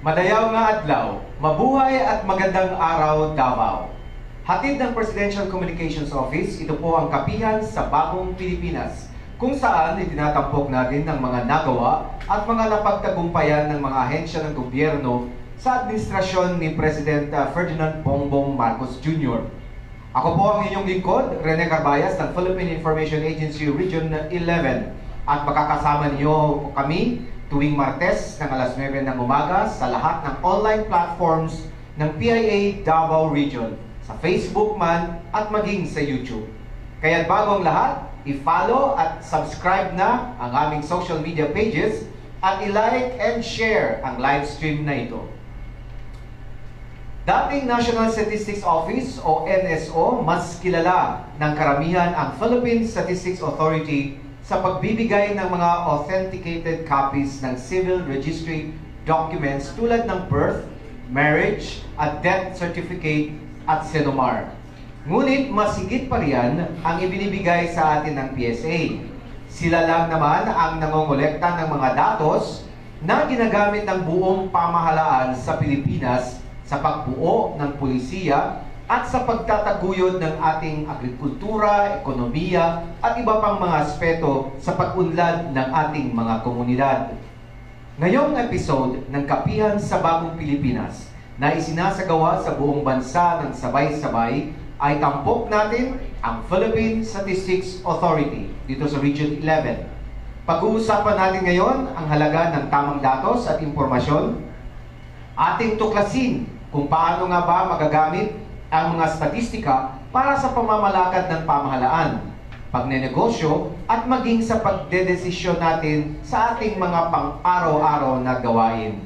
Madayaw nga adlaw, mabuhay at magandang araw Davao. Hatid ng Presidential Communications Office, ito po ang kapihan sa Bagong Pilipinas, kung saan itinatampok natin ang mga nagawa at mga napagtagumpayan ng mga ahensya ng gobyerno sa administrasyon ni President Ferdinand Bongbong Marcos Jr. Ako po ang inyong lingkod, Rene Carbayas ng Philippine Information Agency Region 11 at makakasama niyo kami tuwing Martes ng alas 9 ng umaga sa lahat ng online platforms ng PIA Davao Region, sa Facebook man at maging sa YouTube. Kaya bago ang lahat, i-follow at subscribe na ang aming social media pages at i-like and share ang live stream na ito. Dating National Statistics Office o NSO, mas kilala ng karamihan ang Philippine Statistics Authority sa pagbibigay ng mga authenticated copies ng civil registry documents tulad ng birth, marriage, at death certificate at SENOMAR. Ngunit mas higit pa riyan ang ibinibigay sa atin ng PSA. Sila lang naman ang nangongolekta ng mga datos na ginagamit ng buong pamahalaan sa Pilipinas sa pagbuo ng pulisiya at sa pagtataguyod ng ating agrikultura, ekonomiya, at iba pang mga aspeto sa pag-unlad ng ating mga komunidad. Ngayong episode ng Kapihan sa Bagong Pilipinas na isinasagawa sa buong bansa ng sabay-sabay ay tampok natin ang Philippine Statistics Authority dito sa Region 11. Pag-uusapan natin ngayon ang halaga ng tamang datos at impormasyon, ating tuklasin kung paano nga ba magagamit ang mga statistika para sa pamamalakad ng pamahalaan, pagnenegosyo, at maging sa pagdedesisyon natin sa ating mga pang-araw-araw na gawain.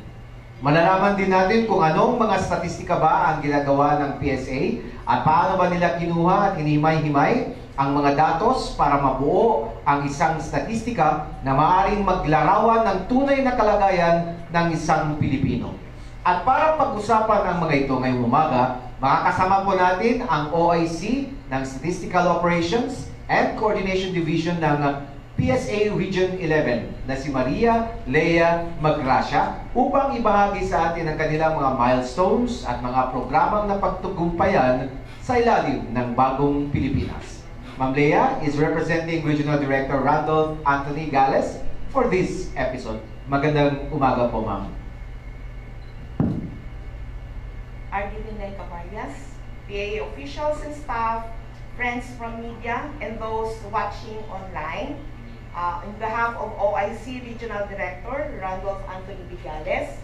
Malalaman din natin kung anong mga statistika ba ang ginagawa ng PSA at paano ba nila kinuha at hinimay-himay ang mga datos para mabuo ang isang statistika na maaaring maglarawan ng tunay na kalagayan ng isang Pilipino. At para pag-usapan ang mga ito ngayong umaga, makakasama po natin ang OIC ng Statistical Operations and Coordination Division ng PSA Region 11 na si Maria Lea Magracia upang ibahagi sa atin ang kanilang mga milestones at mga programang napagtagumpayan sa ilalim ng Bagong Pilipinas. Ma'am Lea is representing Regional Director Randolph Anthony Gales for this episode. Magandang umaga po, ma'am. Rene Carbayas, PA officials and staff, friends from media, and those watching online. On behalf of OIC Regional Director Randolph Anthony Vigales,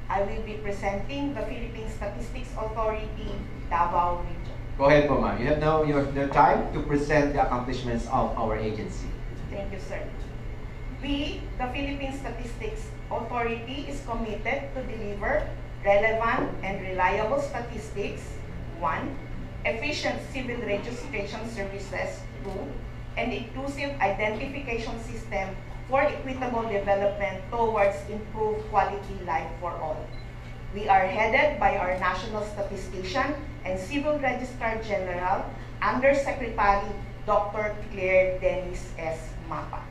I will be presenting the Philippine Statistics Authority, Davao Region. Go ahead po, ma'am. You have now your time to present the accomplishments of our agency. Thank you, sir. We, the Philippine Statistics Authority, is committed to deliver relevant and reliable statistics. 1. Efficient civil registration services. 2. An inclusive identification system for equitable development towards improved quality life for all. We are headed by our National Statistician and Civil Registrar General, Undersecretary Dr. Claire Dennis S. Mapa.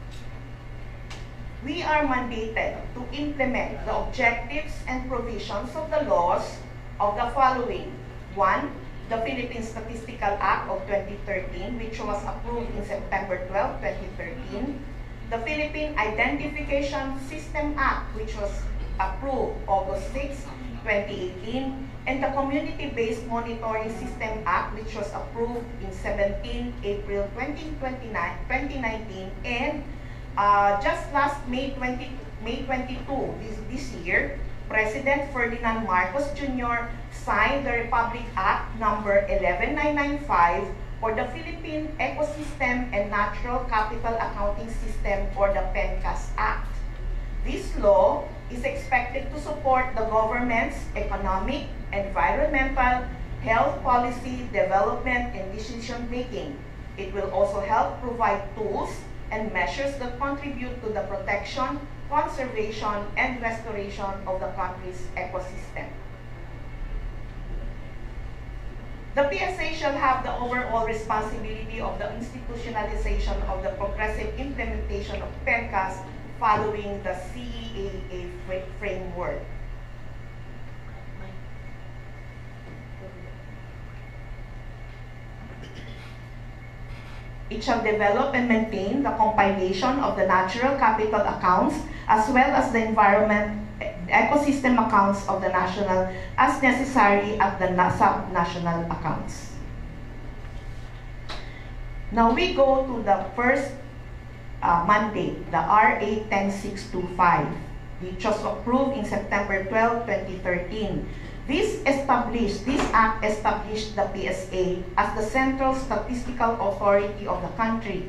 We are mandated to implement the objectives and provisions of the laws of the following. 1. The Philippine Statistical Act of 2013, which was approved in September 12, 2013. The Philippine Identification System Act, which was approved August 6, 2018. And the Community-Based Monitoring System Act, which was approved in 17 April 2019. And just last May 22 this year, President Ferdinand Marcos Jr. signed the Republic Act number 11995 for the Philippine Ecosystem and Natural Capital Accounting System, or the PENCAS Act. This law is expected to support the government's economic, environmental, health policy, development, and decision-making. It will also help provide tools and measures that contribute to the protection, conservation, and restoration of the country's ecosystem. The PSA shall have the overall responsibility of the institutionalization of the progressive implementation of PENCAS following the CEAA framework. It shall develop and maintain the compilation of the natural capital accounts as well as the environment ecosystem accounts of the national as necessary at the sub-national accounts. Now we go to the first mandate, the RA 10625, which was approved in September 12, 2013. This act established the PSA as the central statistical authority of the country.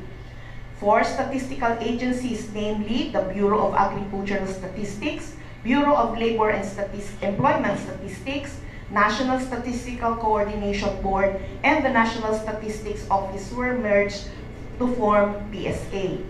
4 statistical agencies, namely the Bureau of Agricultural Statistics, Bureau of Labor and Employment Statistics, National Statistical Coordination Board, and the National Statistics Office were merged to form PSA.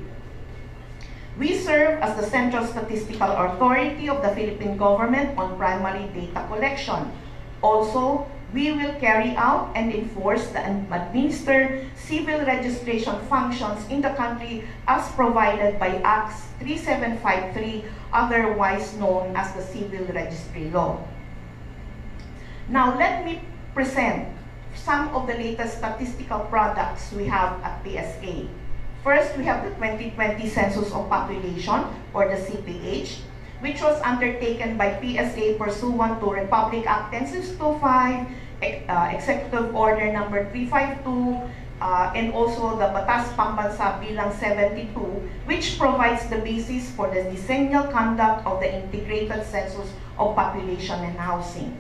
We serve as the central statistical authority of the Philippine government on primary data collection. Also, we will carry out and enforce and administer civil registration functions in the country as provided by Acts 3753, otherwise known as the Civil Registry Law. Now, let me present some of the latest statistical products we have at PSA. First, we have the 2020 Census of Population, or the CPH, which was undertaken by PSA pursuant to Republic Act 10625, Executive Order number 352, and also the Batas Pambansa Bilang 72, which provides the basis for the decennial conduct of the Integrated Census of Population and Housing.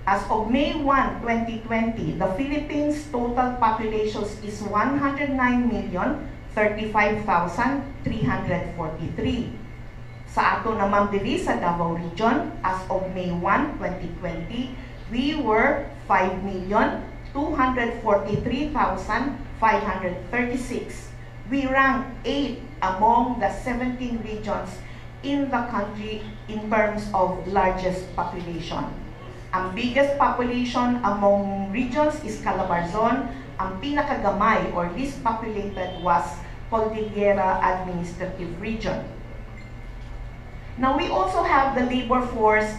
As of May 1, 2020, the Philippines' total population is 109,035,343. Sa ato naman diri sa Davao Region, as of May 1, 2020, we were 5,243,536. We rank 8 among the 17 regions in the country in terms of largest population. Ang biggest population among regions is Calabarzon. Ang pinakagamay or least populated was Cordillera Administrative Region. Now we also have the Labor Force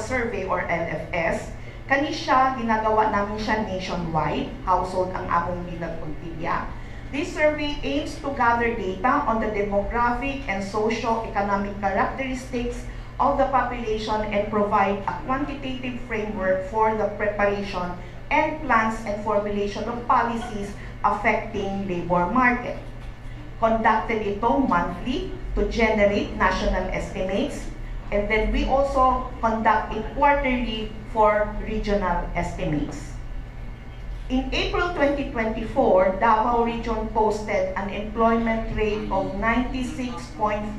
Survey or LFS. Kani siya, ginagawa namin siya nationwide, household ang among Bilag-Puntilla. This survey aims to gather data on the demographic and socio-economic characteristics of the population and provide a quantitative framework for the preparation and plans and formulation of policies affecting labor market. Conducted ito monthly to generate national estimates, and then we also conduct it quarterly for regional estimates. In April 2024, Davao Region posted an employment rate of 96.4%.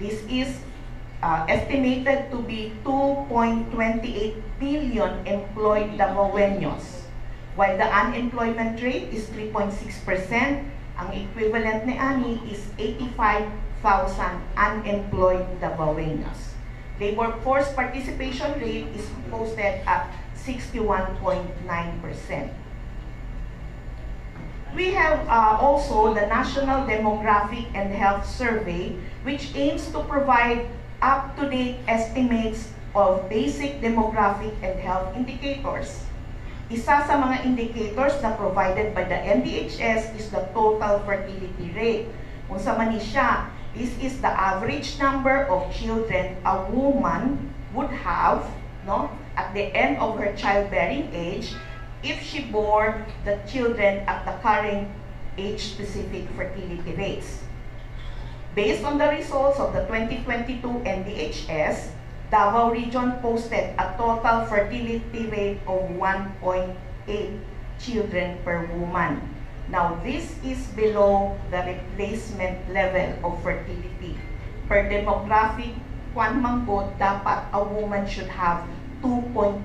This is estimated to be 2.28 million employed Davaoenos, while the unemployment rate is 3.6%. Ang equivalent ni ani is 85,000 unemployed Davaoenos. Labor force participation rate is posted at 61.9%. We have also the National Demographic and Health Survey, which aims to provide up-to-date estimates of basic demographic and health indicators. Isa sa mga indicators na provided by the NDHS is the total fertility rate. Kung sa man siya, this is the average number of children a woman would have, no, at the end of her childbearing age if she bore the children at the current age-specific fertility rates. Based on the results of the 2022 NDHS, Davao Region posted a total fertility rate of 1.8 children per woman. Now, this is below the replacement level of fertility. Per demographic, kwan manggod, dapat a woman should have 2.1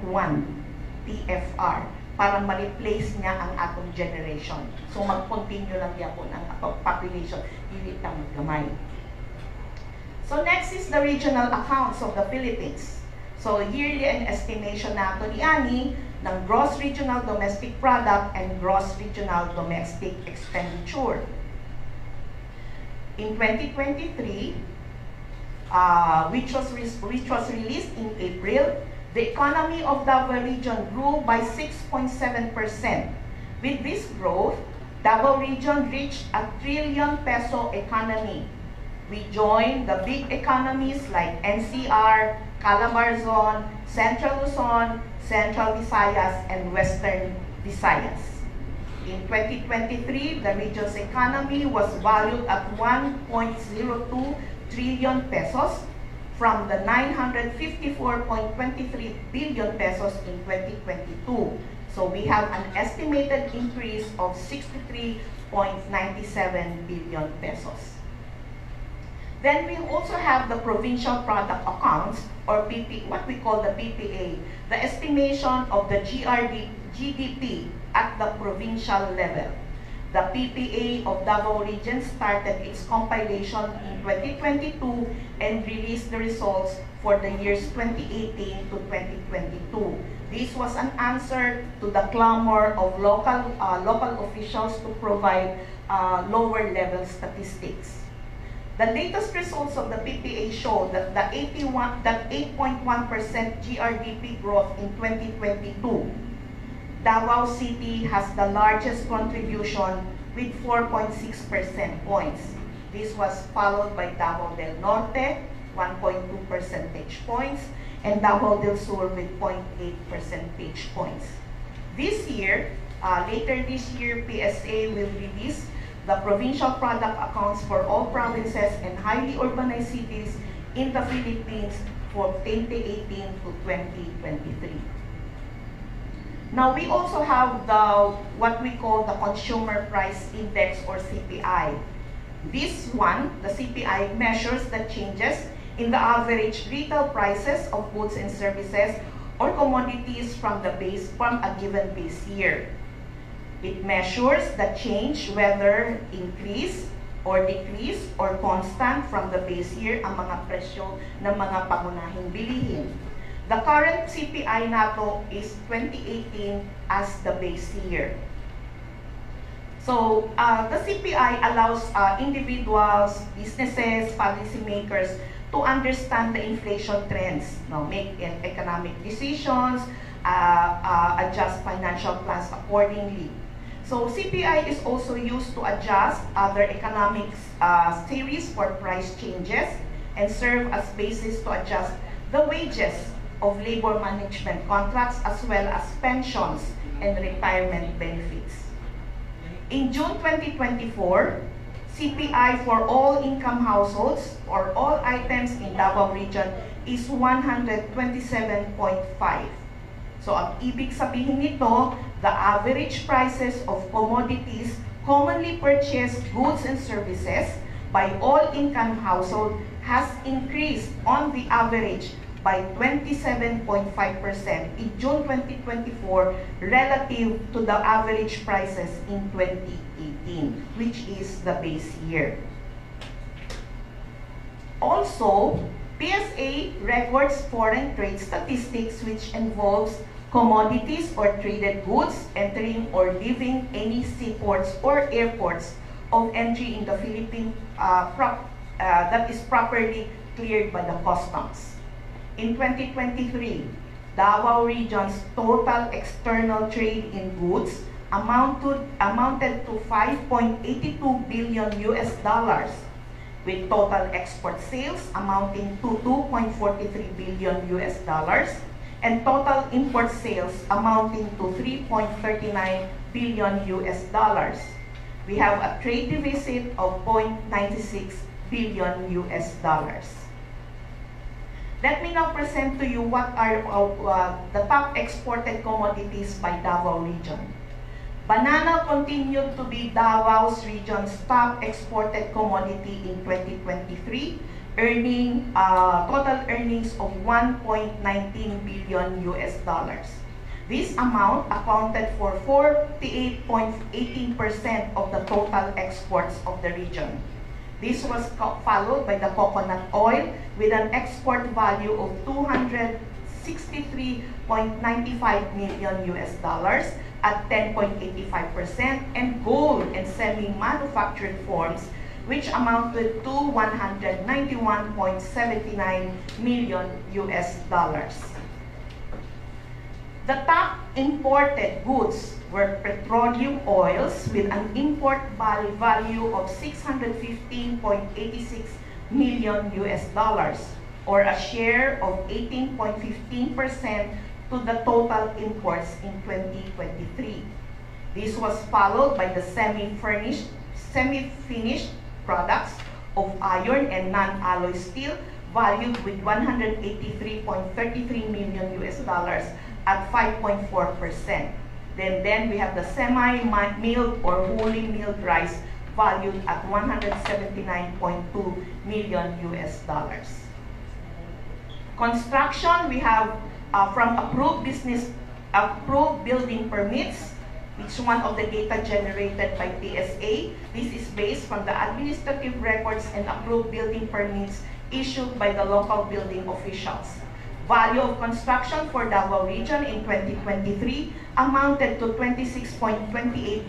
TFR para ma-replace niya ang atong generation. So, mag-continue lang yapon ang population, hindi ta maggamay. So, next is the regional accounts of the Philippines. So, yearly an estimation nato ni ani ng gross regional domestic product and gross regional domestic expenditure. In 2023, which was released in April, The economy of Davao Region grew by 6.7%. With this growth, Davao Region reached a trillion peso economy. We joined the big economies like NCR, Calabarzon, Central Luzon, Central Visayas, and Western Visayas. In 2023, the region's economy was valued at 1.02 trillion pesos from the 954.23 billion pesos in 2022. So we have an estimated increase of 63.97 billion pesos. Then we also have the provincial product accounts, or what we call the PPA, the estimation of the GDP at the provincial level. The PPA of Davao Region started its compilation in 2022 and released the results for the years 2018 to 2022. This was an answer to the clamor of local officials to provide lower level statistics. The latest results of the PPA show that the 8.1% GRDP growth in 2022. Davao City has the largest contribution with 4.6% points. This was followed by Davao del Norte, 1.2 percentage points, and Davao del Sur with 0.8 percentage points. This year, later this year, PSA will release the provincial product accounts for all provinces and highly urbanized cities in the Philippines for 2018 to 2023. Now, we also have what we call the Consumer Price Index, or CPI. This one, the CPI, measures the changes in the average retail prices of goods and services or commodities from a given base year. It measures the change, whether increase or decrease or constant from the base year ang mga presyo ng mga pangunahing bilihin. The current CPI nato is 2018 as the base year. So, the CPI allows individuals, businesses, policymakers to understand the inflation trends, make economic decisions, adjust financial plans accordingly. So, CPI is also used to adjust other economic theories for price changes and serve as basis to adjust the wages of labor management contracts as well as pensions and retirement benefits. In June 2024, CPI for all income households or all items in Davao Region is 127.5. So ang ibig sabihin nito, the average prices of commodities commonly purchased goods and services by all income household has increased on the average by 27.5% in June 2024 relative to the average prices in 2018, which is the base year. Also, PSA records foreign trade statistics which involves commodities or traded goods entering or leaving any seaports or airports of entry in the Philippines that is properly cleared by the customs. In 2023, Davao Region's total external trade in goods amounted to $5.82 billion US, with total export sales amounting to $2.43 billion US, and total import sales amounting to $3.39 billion US. We have a trade deficit of $0.96 billion US. Let me now present to you what are the top exported commodities by Davao Region. Banana continued to be Davao's region's top exported commodity in 2023, earning total earnings of $1.19 billion US. This amount accounted for 48.18% of the total exports of the region. This was followed by the coconut oil with an export value of $263.95 million US at 10.85%, and gold and semi-manufactured forms which amounted to $191.79 million US. The top imported goods were petroleum oils with an import value of 615.86 million US dollars, or a share of 18.15% to the total imports in 2023. This was followed by the semi-finished products of iron and non-alloy steel, valued with 183.33 million US dollars at 5.4%. Then we have the semi-milled or wholly milled rice, valued at 179.2 million US dollars. Construction, we have from approved building permits, each one of the data generated by PSA. This is based from the administrative records and approved building permits issued by the local building officials. Value of construction for Davao Region in 2023 amounted to 26.28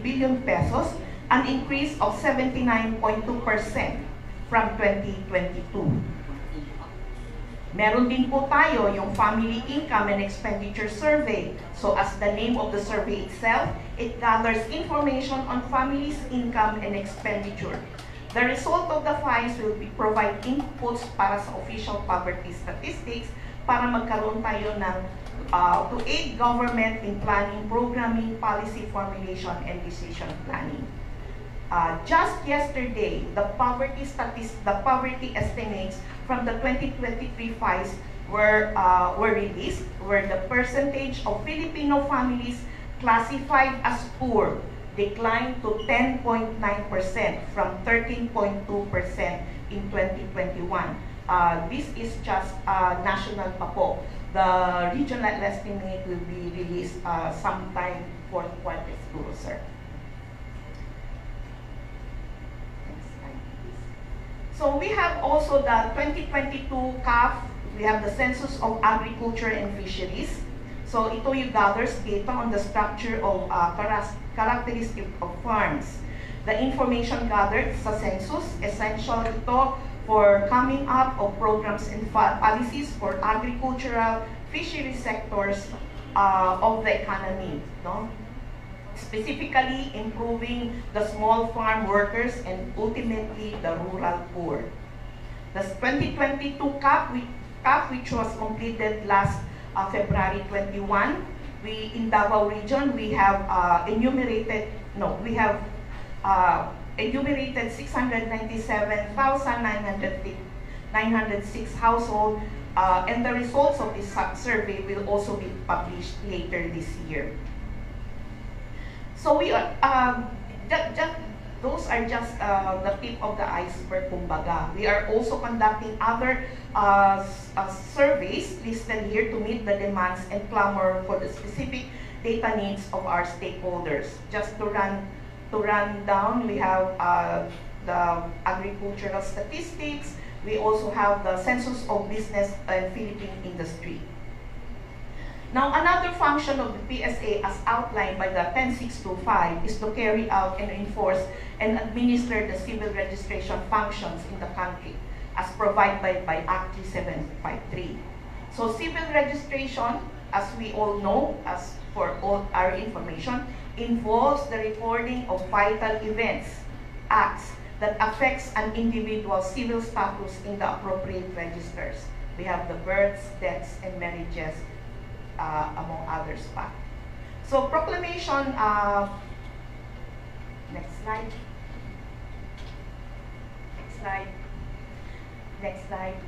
billion pesos, an increase of 79.2% from 2022. Meron din po tayo yung Family Income and Expenditure Survey. So as the name of the survey itself, it gathers information on families' income and expenditure. The result of the finds will provide inputs para sa official poverty statistics para magkaroon tayo ng to aid government in planning, programming, policy formulation, and decision planning. Just yesterday, the poverty estimates from the 2023 finds were released, where the percentage of Filipino families classified as poor declined to 10.9% from 13.2% in 2021. This is just national pa po. The regional estimate will be released sometime fourth quarter siguro, sir. Next slide, please. So we have also the 2022 CAF. We have the Census of Agriculture and Fisheries. So ito yung gathers data on the structure of characteristic of farms. The information gathered sa census, essential ito for coming up of programs and policies for agricultural, fishery sectors of the economy. No? Specifically, improving the small farm workers and ultimately the rural poor. The 2022 CAP, which was completed last February 21, in Davao Region, we have enumerated 697,906 households, and the results of this survey will also be published later this year. So those are just the tip of the iceberg, kumbaga. We are also conducting other surveys listed here to meet the demands and clamor for the specific data needs of our stakeholders. Just to run down, we have the agricultural statistics. We also have the Census of Business and Philippine Industry. Now, another function of the PSA as outlined by the 10625 is to carry out and enforce and administer the civil registration functions in the country as provided by Act 3753. So civil registration, as we all know, as for all our information, involves the recording of vital events, acts that affects an individual's civil status in the appropriate registers. We have the births, deaths, and marriages, among others pa. So proclamation, next slide. Next slide.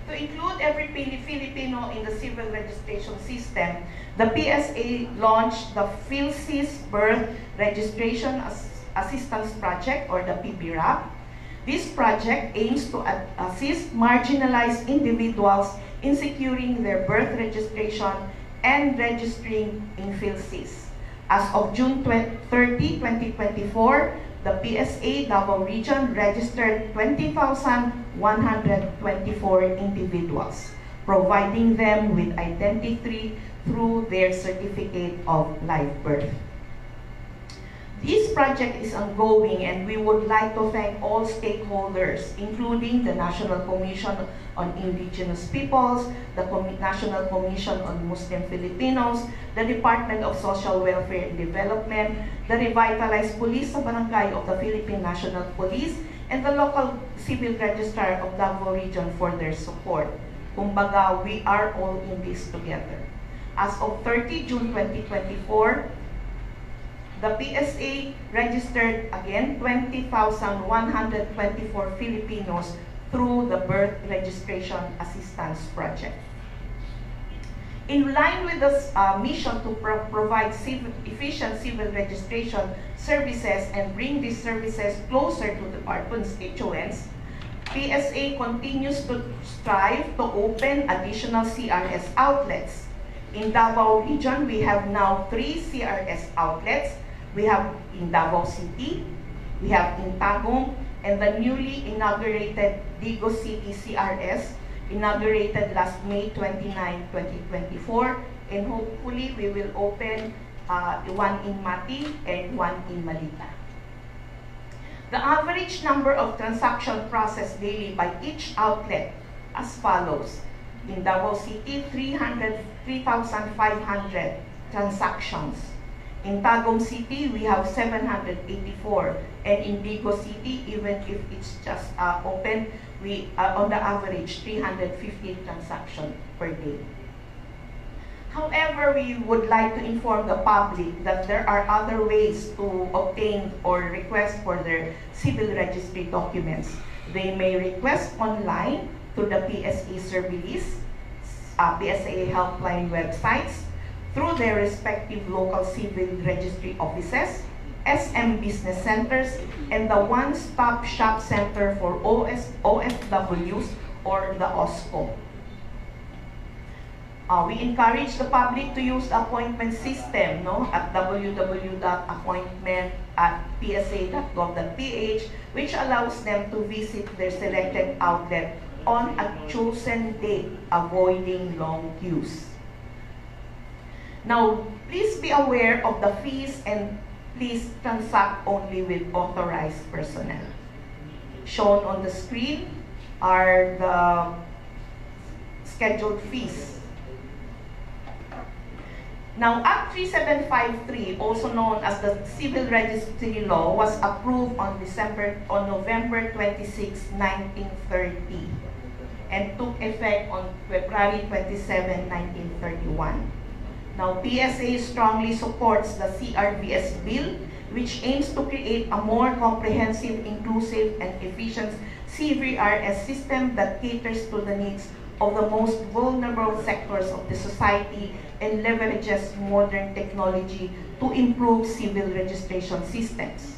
To include every Filipino in the civil registration system, the PSA launched the PhilSys Birth Registration Assistance Project, or the PBRAP. This project aims to assist marginalized individuals in securing their birth registration and registering in PhilSys. As of June 30, 2024, the PSA Davao Region registered 20,124 individuals, providing them with identity through their certificate of live birth. This project is ongoing, and we would like to thank all stakeholders, including the National Commission on Indigenous Peoples, the National Commission on Muslim Filipinos, the Department of Social Welfare and Development, the Revitalized Police sa Barangay of the Philippine National Police, and the local civil registrar of Davao Region for their support. Kumbaga, we are all in this together. As of 30 June 2024, the PSA registered again 20,124 Filipinos through the Birth Registration Assistance Project. In line with the mission to provide efficient civil registration services and bring these services closer to our constituents, PSA continues to strive to open additional CRS outlets. In Davao Region, we have now 3 CRS outlets. We have in Davao City, we have in Tagum, and the newly inaugurated Digo City CRS, inaugurated last May 29, 2024, and hopefully we will open one in Mati and one in Malita. The average number of transactions processed daily by each outlet as follows. In Davao City, 3,500 transactions. In Tagum City, we have 784, and in Digo City, even if it's just open, we on the average 350 transactions per day. However, we would like to inform the public that there are other ways to obtain or request for their civil registry documents. They may request online through the PSA service, PSA helpline websites, through their respective local civil registry offices, SM business centers, and the one-stop shop center for OFWs or the OSCO. We encourage the public to use the appointment system at www.appointment@psa.gov.ph, which allows them to visit their selected outlet on a chosen date, avoiding long queues. Now, please be aware of the fees and please transact only with authorized personnel. Shown on the screen are the scheduled fees. Now, Act 3753, also known as the Civil Registry Law, was approved on November 26, 1930, and took effect on February 27, 1931. Now, PSA strongly supports the CRVS bill, which aims to create a more comprehensive, inclusive, and efficient CVRS system that caters to the needs of the most vulnerable sectors of the society and leverages modern technology to improve civil registration systems.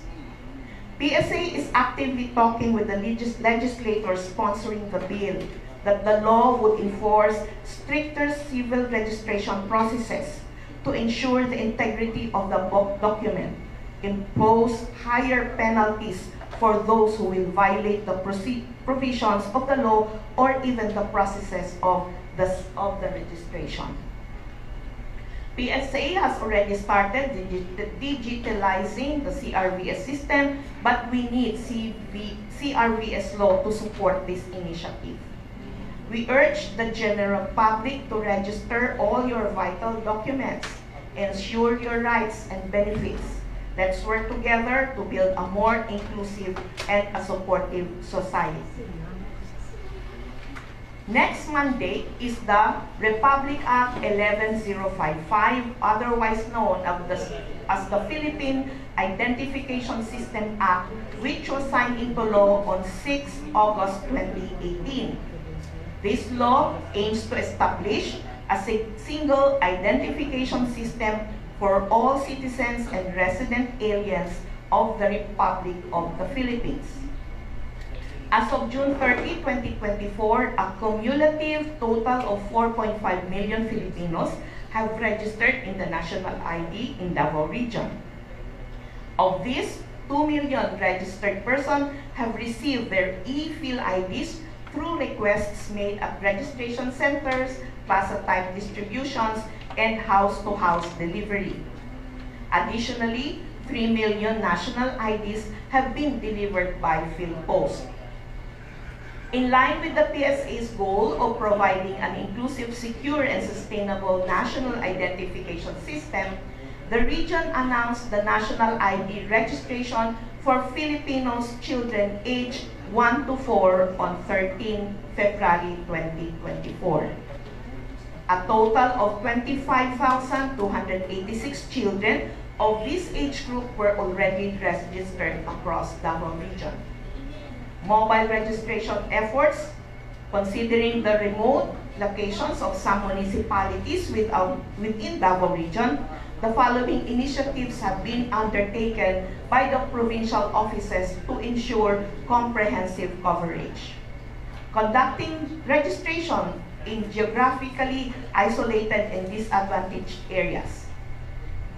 PSA is actively talking with the legislators sponsoring the bill that the law would enforce stricter civil registration processes to ensure the integrity of the document, impose higher penalties for those who will violate the provisions of the law or even the processes of the registration. PSA has already started digitalizing the CRVS system, but we need CRVS law to support this initiative. We urge the general public to register all your vital documents, ensure your rights and benefits. Let's work together to build a more inclusive and a supportive society. Next Monday is the Republic Act 11055, otherwise known as the Philippine Identification System Act, which was signed into law on 6 August 2018. This law aims to establish a single identification system for all citizens and resident aliens of the Republic of the Philippines. As of June 30, 2024, a cumulative total of 4.5 million Filipinos have registered in the national ID in Davao Region. Of these, 2 million registered persons have received their e-fill IDs through requests made at registration centers, plaza-type distributions, and house-to-house delivery. Additionally, 3 million national IDs have been delivered by PhilPost. In line with the PSA's goal of providing an inclusive, secure, and sustainable national identification system, the region announced the national ID registration for Filipinos children aged 1 to 4 on 13 February 2024. A total of 25,286 children of this age group were already registered across Davao Region. Mobile registration efforts, considering the remote locations of some municipalities within Davao Region, the following initiatives have been undertaken by the provincial offices to ensure comprehensive coverage. Conducting registration in geographically isolated and disadvantaged areas.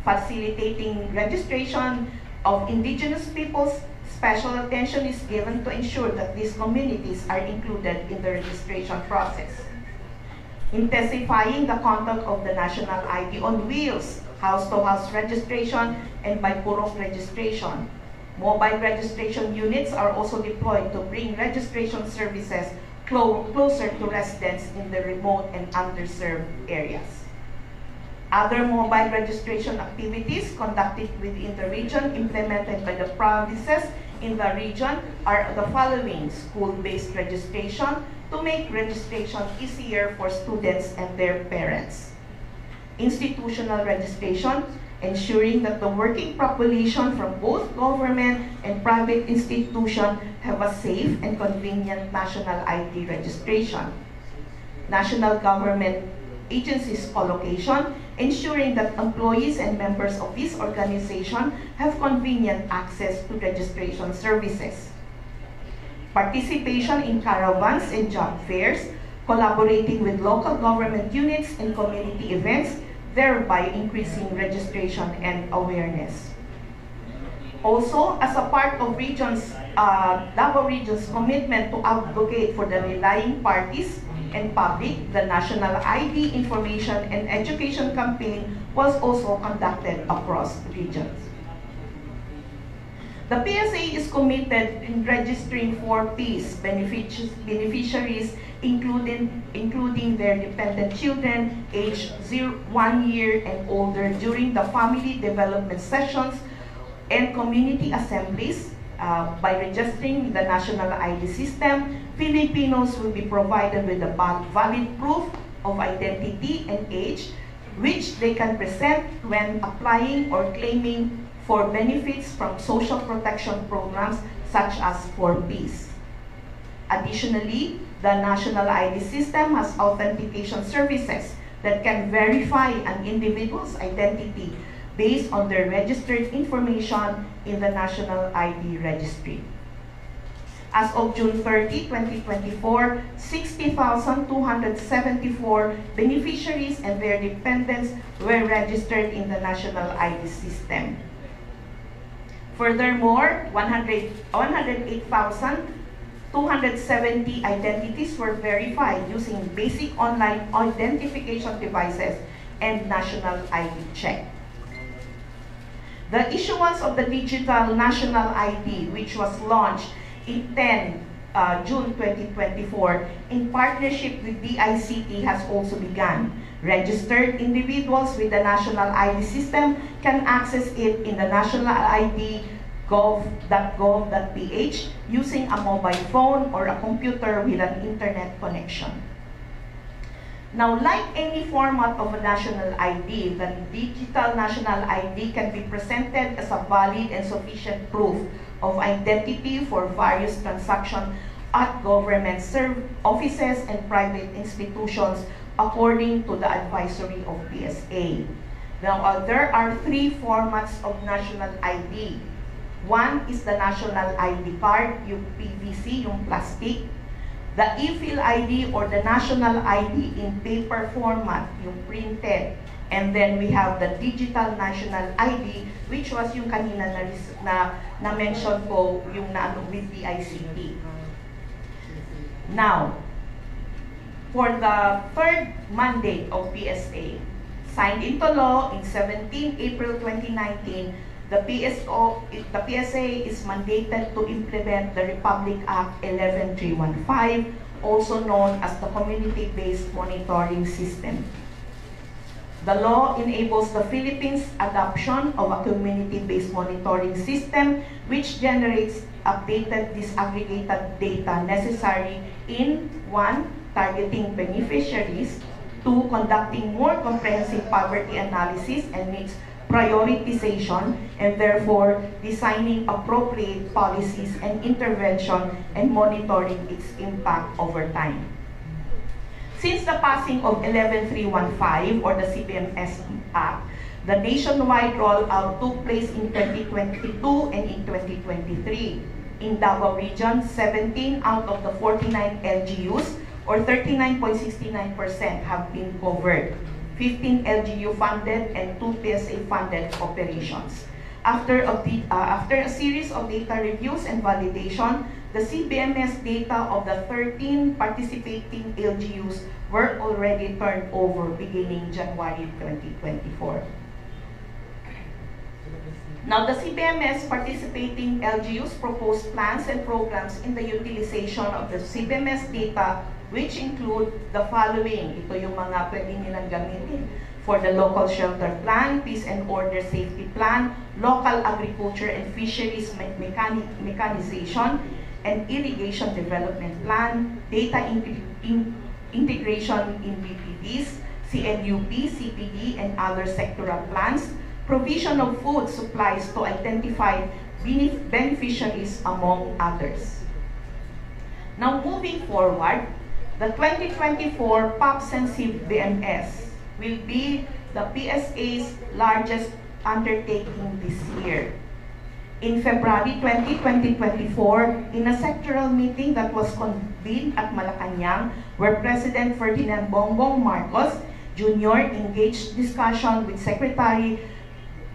Facilitating registration of indigenous peoples. Special attention is given to ensure that these communities are included in the registration process. Intensifying the conduct of the national ID on wheels, house-to-house registration, and by purok registration. Mobile registration units are also deployed to bring registration services closer to residents in the remote and underserved areas. Other mobile registration activities conducted within the region implemented by the provinces in the region are the following: school-based registration to make registration easier for students and their parents. Institutional registration, ensuring that the working population from both government and private institutions have a safe and convenient national ID registration. National government agencies collocation, ensuring that employees and members of this organization have convenient access to registration services. Participation in caravans and job fairs, collaborating with local government units and community events, thereby increasing registration and awareness. Also, as a part of Davao Region's commitment to advocate for the relying parties and public, the National ID Information and Education Campaign was also conducted across regions. The PSA is committed in registering 4 Ps beneficiaries, including their dependent children aged 1 year and older during the family development sessions and community assemblies. By registering the national ID system, Filipinos will be provided with a valid proof of identity and age, which they can present when applying or claiming for benefits from social protection programs such as 4Ps. Additionally, the national ID system has authentication services that can verify an individual's identity based on their registered information in the National ID Registry. As of June 30, 2024, 60,274 beneficiaries and their dependents were registered in the National ID system. Furthermore, 108,270 identities were verified using basic online identification devices and national ID check. The issuance of the digital national ID, which was launched in June 2024 in partnership with DICT, has also begun. Registered individuals with the national ID system can access it in the national ID gov.gov.ph using a mobile phone or a computer with an internet connection. Now, like any format of a national ID, the digital national ID can be presented as a valid and sufficient proof of identity for various transactions at government offices and private institutions according to the advisory of PSA. Now, there are 3 formats of national ID. One is the national ID card, yung PVC, yung plastic. The e-fill ID or the national ID in paper format, yung printed. And then we have the digital national ID, which was yung kanina na mention ko, yung with the ICT. Now, for the 3rd mandate of PSA, signed into law in 17 April 2019, The PSA is mandated to implement the Republic Act 11315, also known as the Community-Based Monitoring System. The law enables the Philippines' adoption of a community-based monitoring system which generates updated disaggregated data necessary in 1. Targeting beneficiaries, 2. Conducting more comprehensive poverty analysis and needs prioritization, and therefore designing appropriate policies and intervention and monitoring its impact over time. Since the passing of 11315 or the CBMS Act, the nationwide rollout took place in 2022 and in 2023. In Davao Region, 17 out of the 49 LGUs or 39.69% have been covered. 15 LGU funded and 2 PSA funded operations. After a series of data reviews and validation, the CBMS data of the 13 participating LGUs were already turned over beginning January 2024. Now, the CBMS participating LGUs propose plans and programs in the utilization of the CBMS data, which include the following. Ito yung mga pwede nilang gamitin. For the local shelter plan, peace and order safety plan, local agriculture and fisheries mechanization, and irrigation development plan, data integration in BPDs, CNUP, CPD, and other sectoral plans, provision of food supplies to identify beneficiaries, among others. Now, moving forward, the 2024 PAPSEN CBMS will be the PSA's largest undertaking this year. In February 20, 2024, in a sectoral meeting that was convened at Malacanang, where President Ferdinand Bongbong Marcos Jr. engaged discussion with Secretary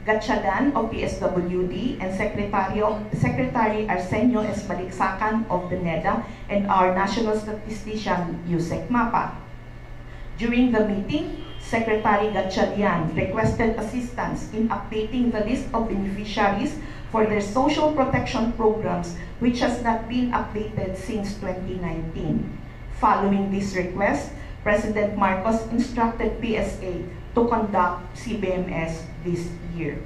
Gatchalian of PSWD and Secretary Arsenio S. Baliksakan of the NEDA and our National Statistician Yusek Mapa. During the meeting, Secretary Gatchalian requested assistance in updating the list of beneficiaries for their social protection programs, which has not been updated since 2019. Following this request, President Marcos instructed PSA to conduct CBMS this year.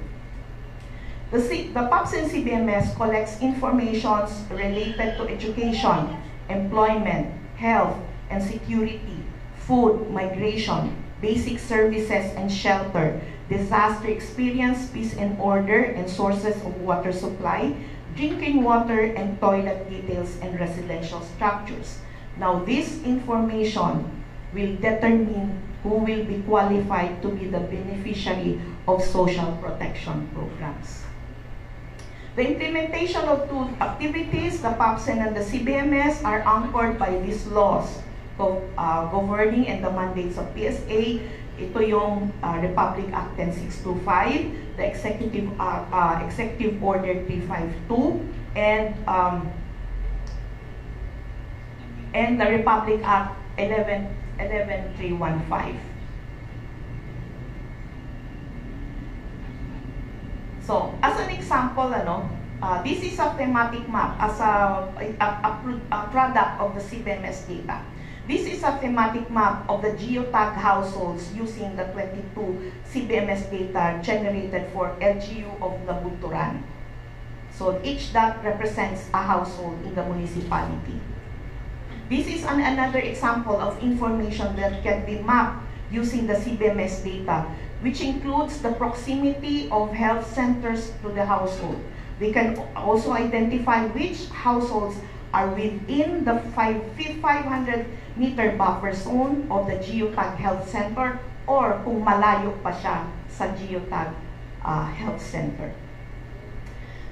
The PAPSEN CBMS collects information related to education, employment, health and security, food, migration, basic services and shelter, disaster experience, peace and order, and sources of water supply, drinking water and toilet details and residential structures. Now, this information will determine who will be qualified to be the beneficiary of social protection programs. The implementation of two activities, the PAPSEN and the CBMS, are anchored by these laws governing and the mandates of PSA. Ito yung Republic Act 10625, the Executive Order 352, and the Republic Act 11315. So, as an example, this is a thematic map as a product of the CBMS data. This is a thematic map of the geotag households using the 22 CBMS data generated for LGU of Nabunturan. So each dot represents a household in the municipality. This is another example of information that can be mapped using the CBMS data, which includes the proximity of health centers to the household. We can also identify which households are within the 500-meter buffer zone of the geotag health center or kung malayo pa siya sa geotag health center.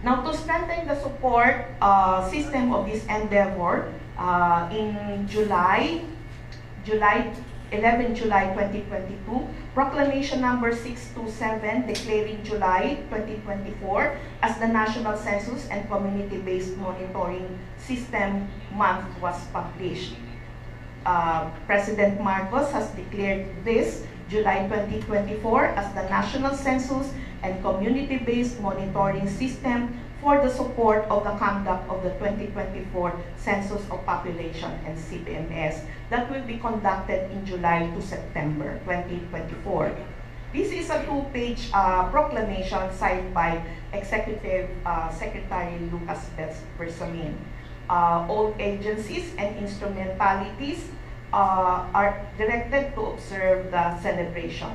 Now, to strengthen the support system of this endeavor, in 11 July 2022, Proclamation number 627 declaring July 2024 as the National Census and Community-Based Monitoring System Month was published. President Marcos has declared this July 2024 as the National Census and Community-Based Monitoring System for the support of the conduct of the 2024 Census of Population and CBMS that will be conducted in July to September 2024. This is a two-page proclamation signed by Executive Secretary Lucas Bersamin. All agencies and instrumentalities are directed to observe the celebration.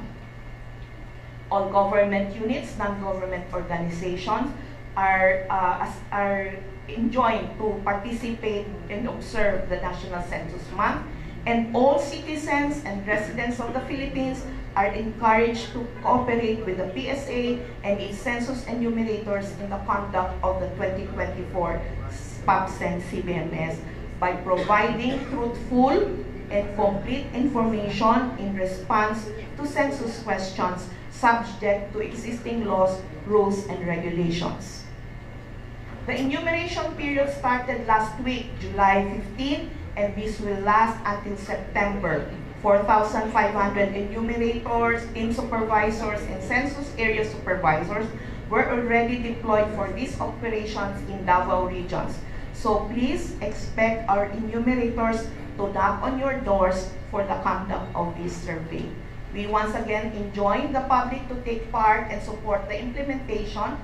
All government units, non-government organizations are enjoined to participate and observe the National Census Month, and all citizens and residents of the Philippines are encouraged to cooperate with the PSA and its census enumerators in the conduct of the 2024 PAPSEN CBMS by providing truthful and complete information in response to census questions subject to existing laws, rules, and regulations. The enumeration period started last week, July 15, and this will last until September. 4,500 enumerators, team supervisors, and census area supervisors were already deployed for these operations in Davao regions. So please expect our enumerators to knock on your doors for the conduct of this survey. We once again enjoin the public to take part and support the implementation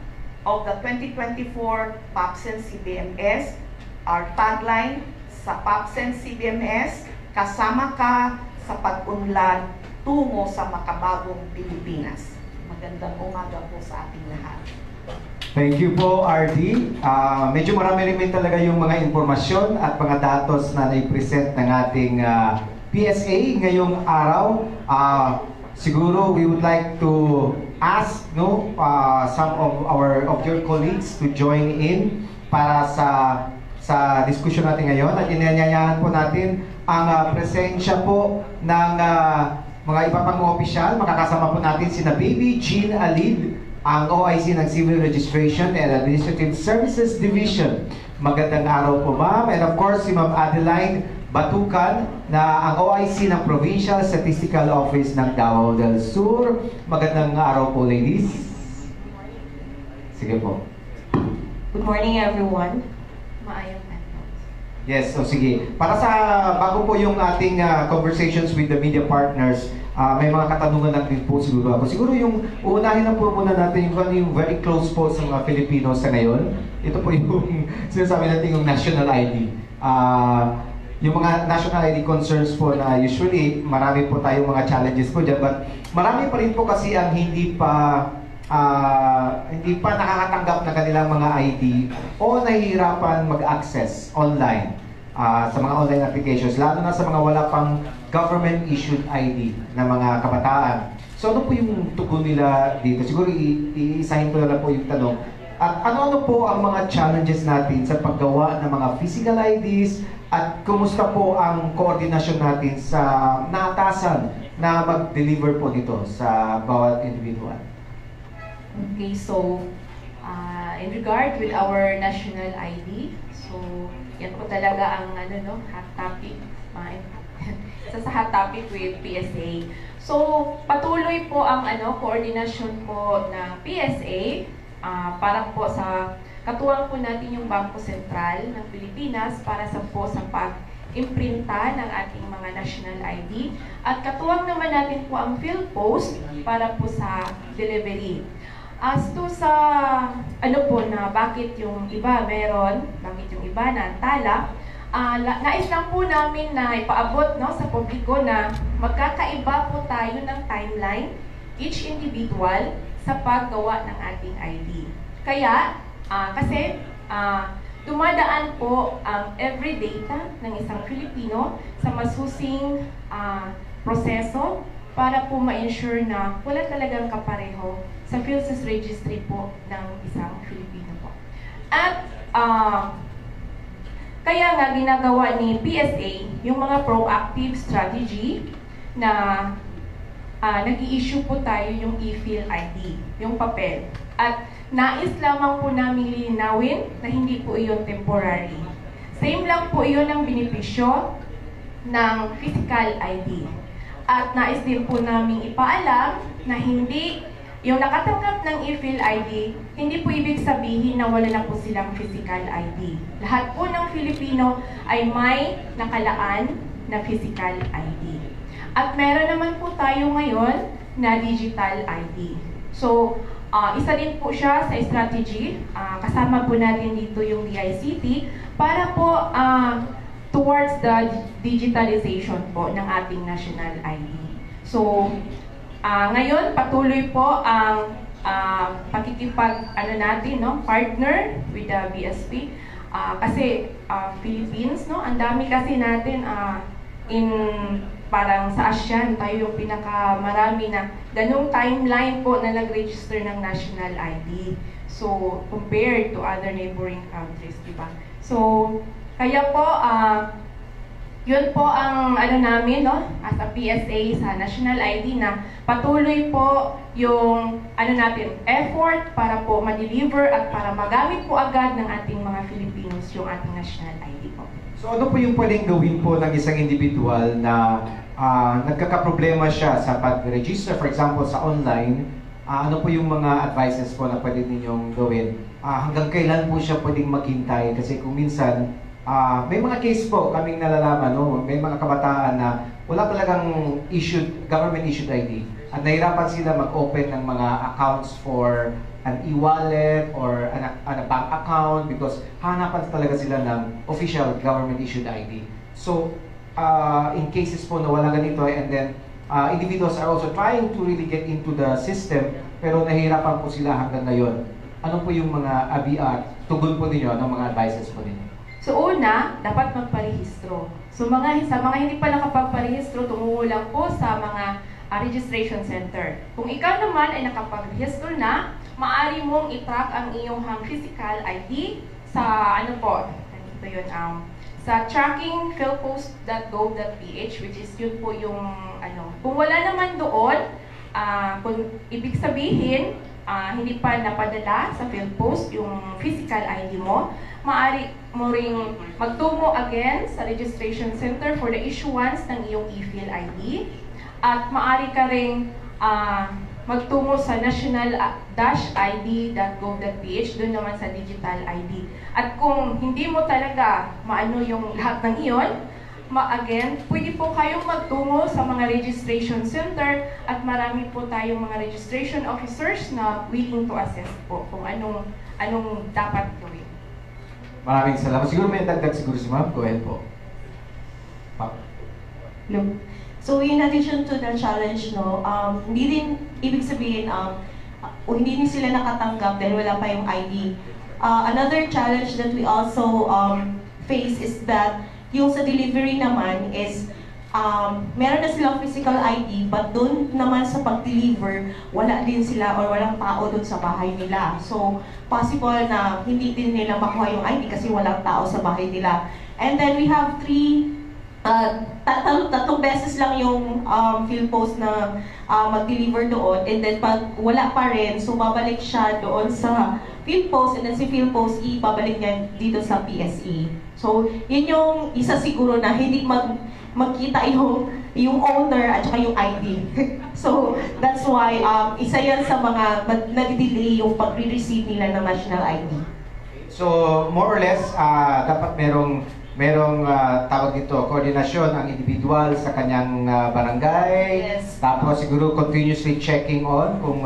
of the 2024 PAPSEN CBMS. Our tagline sa PAPSEN CBMS, kasama ka sa pag-unlad tungo sa makabagong Pilipinas. Magandang umaga po sa ating lahat. Thank you po, RD. Medyo marami rin talaga yung mga impormasyon at mga datos na nai-present ng ating PSA ngayong araw. Siguro we would like to ask some of your colleagues to join in para sa diskusyon natin ngayon, at inanyayahan po natin ang presensya po ng mga iba pang mga opisyal. Makakasama po natin sina Baby Jean Alid, ang OIC ng Civil Registration and Administrative Services Division. Magandang araw po, ma'am. And of course, si Ma'am Adeline Batukan, na ang OIC ng Provincial Statistical Office ng Davao del Sur. Magandang araw po, ladies. Sige po. Good morning, everyone. Maayong tanong. Yes, so sige. Para sa bago po yung ating conversations with the media partners, may mga katanungan lang din po siguro ako. Siguro yung uunahin na po muna natin yung very close po sa mga Filipinos sa ngayon. Ito po yung sinasabi natin yung national ID. Yung mga national ID concerns po na usually marami po tayong mga challenges po dyan, but marami pa rin po kasi ang hindi pa nakakatanggap ng kanilang mga ID o nahihirapan mag-access online sa mga online applications, lalo na sa mga wala pang government-issued ID na mga kabataan. So ano po yung tugon nila dito? Siguro iisahin ko na lang po yung tanong. At ano-ano po ang mga challenges natin sa paggawa ng mga physical IDs, at kumusta po ang koordinasyon natin sa naatasan na mag-deliver po dito sa bawat individual? Okay, so in regard with our national ID, so yan po talaga ang hot topic. Isa sa hot topic with PSA. So patuloy po ang koordinasyon po ng PSA para po sa katuwang po natin yung Bangko Sentral ng Pilipinas para sa pag-imprinta ng ating mga national ID, at katuwang naman natin po ang PhilPost para po sa delivery. As to sa na bakit yung iba meron, bakit yung iba naantala, nais lang po namin na ipaabot sa publiko na magkakaiba po tayo ng timeline, each individual, sa paggawa ng ating ID. Kaya, kasi dumadaan po ang every data ng isang Pilipino sa masusing proseso para po ma-ensure na wala talagang kapareho sa PhilSys registry po ng isang Filipino po. At kaya nga ginagawa ni PSA yung mga proactive strategy na nag-i-issue po tayo yung e-Phil ID, yung papel. At nais lamang po namin lilinawin na hindi po iyon temporary. Same lang po iyon ang benepisyo ng physical ID. At nais din po naming ipaalam na hindi yung nakatanggap ng e-Phil ID, hindi po ibig sabihin na wala na po silang physical ID. Lahat po ng Filipino ay may nakalaan na physical ID. At meron naman po tayo ngayon na digital ID. So, isa din po siya sa strategy. Kasama po natin dito yung DICT para po towards the digitalization po ng ating national ID. So, ngayon, patuloy po ang partner with the BSP. Kasi Philippines, no? Ang dami kasi natin parang sa ASEAN, tayo yung pinakamarami na ganung timeline po na nag-register ng national ID. So, compared to other neighboring countries, di ba? So, kaya po, yun po ang namin, no, as a PSA sa National ID na patuloy po yung natin, effort para po ma-deliver at para magamit po agad ng ating mga Filipinos yung ating National ID po. So ano po yung pwedeng gawin po ng isang individual na nagkakaproblema siya sa pag-register, for example, sa online? Ano po yung mga advices po na pwede ninyong gawin? Hanggang kailan po siya pwedeng maghintay? Kasi kung minsan, may mga case po kaming nalalaman, no? May mga kabataan na wala talagang government-issued ID at nahirapan sila mag-open ng mga accounts for an e-wallet or a bank account because hanapan talaga sila ng official government-issued ID. So, in cases po na wala ganito and then individuals are also trying to really get into the system pero nahihirapan po sila hanggang ngayon. Ano po yung mga tugon po ninyo, ng mga advices po ninyo? So una, dapat magparehistro. So sa mga hindi pa nakapagparehistro, tungo lang po sa mga registration center. Kung ikaw naman ay nakapag-rehistro na, maaari mong i-track ang iyong physical ID sa sa tracking philpost.gov.ph, which is yun po yung Kung wala naman doon, kung ibig sabihin hindi pa napadala sa PhilPost yung physical ID mo, maaari mo ring magtungo again sa registration center for the issuance ng iyong e-Phil ID at maaari ka ring magtungo sa national-id.gov.ph doon naman sa digital ID. At kung hindi mo talaga maano yung lahat ng iyon, again, pwede po kayong magtungo sa mga registration center at marami po tayong mga registration officers na willing to assist po kung anong dapat gawin. Maraming salamat. Siguro may dagdag siguro si Ma'am. Go ahead po. No. So in addition to the challenge, hindi din ibig sabihin hindi din sila nakatanggap dahil wala pa yung ID. Another challenge that we also face is that yung sa delivery naman is meron na silang physical ID but doon naman sa pag-deliver wala din sila or walang tao doon sa bahay nila. So possible na hindi din nila makuha yung ID kasi walang tao sa bahay nila. And then we have tatlong beses lang yung PhilPost na mag-deliver doon and then pag wala pa rin, so babalik siya doon sa PhilPost and then si PhilPost ibabalik niya dito sa PSE. So, yun yung isa siguro na hindi magkita yung owner at saka yung ID. So, that's why isa yan sa mga nag-delay yung pag-receive nila ng national ID. So, more or less, dapat merong tawag dito, koordinasyon ang individual sa kanyang barangay. Yes. Tapos siguro continuously checking on kung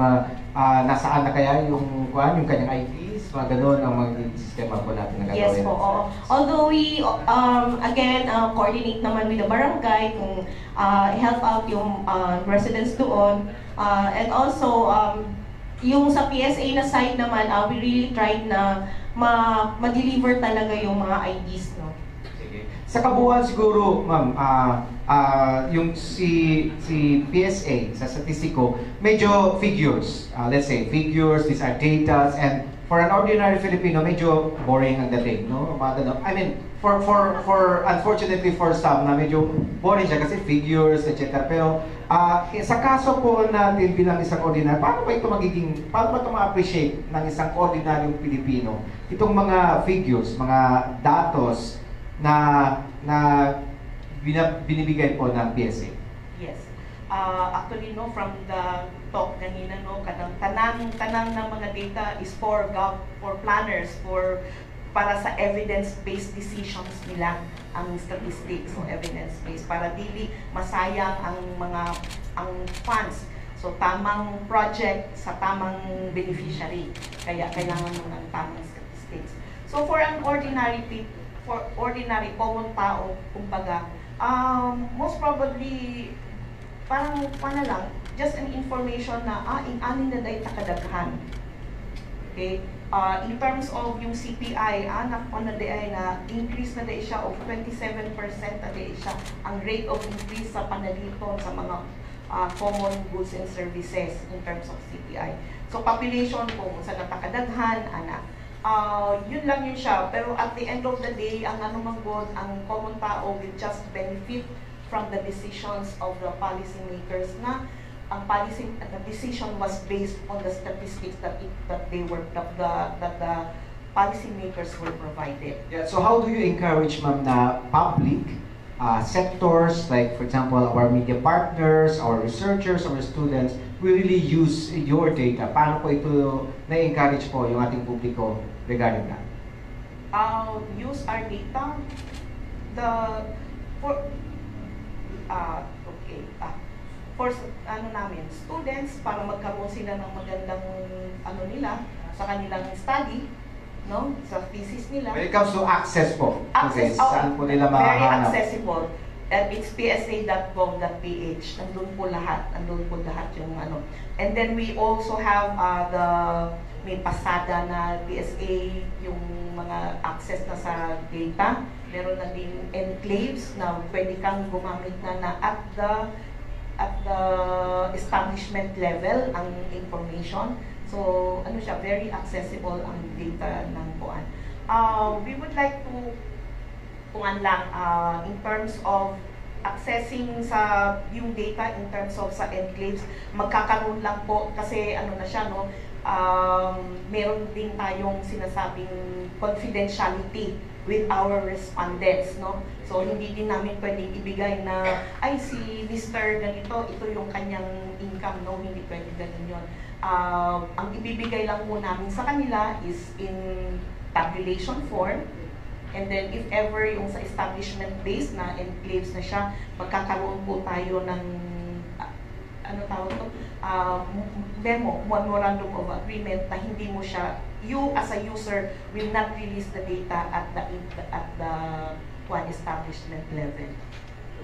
nasaan na kaya yung kanyang IDs, mga gano'n ang mga sistema po natin na gagawin. Yes po, oo. Although we, again, coordinate naman with the barangay kung help out yung residents doon. And also, yung sa PSA na side naman, we really tried na ma-deliver talaga yung mga IDs, no? Sige. Sa kabuuan siguro, ma'am, yung si PSA sa statistiko, medyo figures. Let's say figures, these are data, and for an ordinary Filipino, medyo boring ang dating, no? I mean, for unfortunately for some na medyo boring siya kasi figures, etc. Pero sa kaso po natin bilang isang ordinary, paano ba ito ma-appreciate ng isang ordinaryong Pilipino? Itong mga figures, mga datos na binibigay po ng PSA? Yes. Actually, no, from the talk kanina, no, tanang ng mga data is for planners, para sa evidence-based decisions nila ang statistics, so evidence-based, para dili masayang ang funds. So tamang project sa tamang beneficiary, kaya kailangan mo ng tamang statistics. So for ordinary common tao, kumbaga, most probably parang lang, just an information na anin na dahi takadaghan. Okay? In terms of yung CPI, na increase na dahi siya of 27% na dahi siya ang rate of increase sa panaliton sa mga common goods and services in terms of CPI. So population po sa natakadaghan, yun lang yun siya. Pero at the end of the day, ang ang common tao will just benefit from the decisions of the policymakers na the decision was based on the statistics that the policymakers were provided. Yeah, so how do you encourage, ma'am, na public sectors, like for example our media partners, our researchers, our students, will really use your data? Paano po ito na-encourage po yung ating publiko regarding that? Use our data, for students, para magkaroon sila ng magandang nila sa kanilang study, no, sa thesis nila. When it comes to access po, Access, saan po nila very mahanap? accessible. It's psa.gov.ph. Nandun po lahat yung And then we also have may pasada na PSA, yung mga access na sa data. Meron na din enclaves na pwede kang gumamit na at the establishment level ang information. So, siya, very accessible ang data ng kuan. We would like to in terms of accessing sa yung data in terms of sa enclaves, magkakaroon lang po kasi na siya, no, meron din tayong sinasabing confidentiality with our respondents, no? So hindi din namin pwedeng ibigay na si Mr. ganito, ito yung kanyang income, no? Hindi pwede ganun yun. Ang ibibigay lang po namin sa kanila is in tabulation form, and then if ever yung sa establishment base na enclaves na siya, magkakaroon po tayo ng memorandum of agreement na hindi mo siya, you as a user will not release the data at the one establishment level.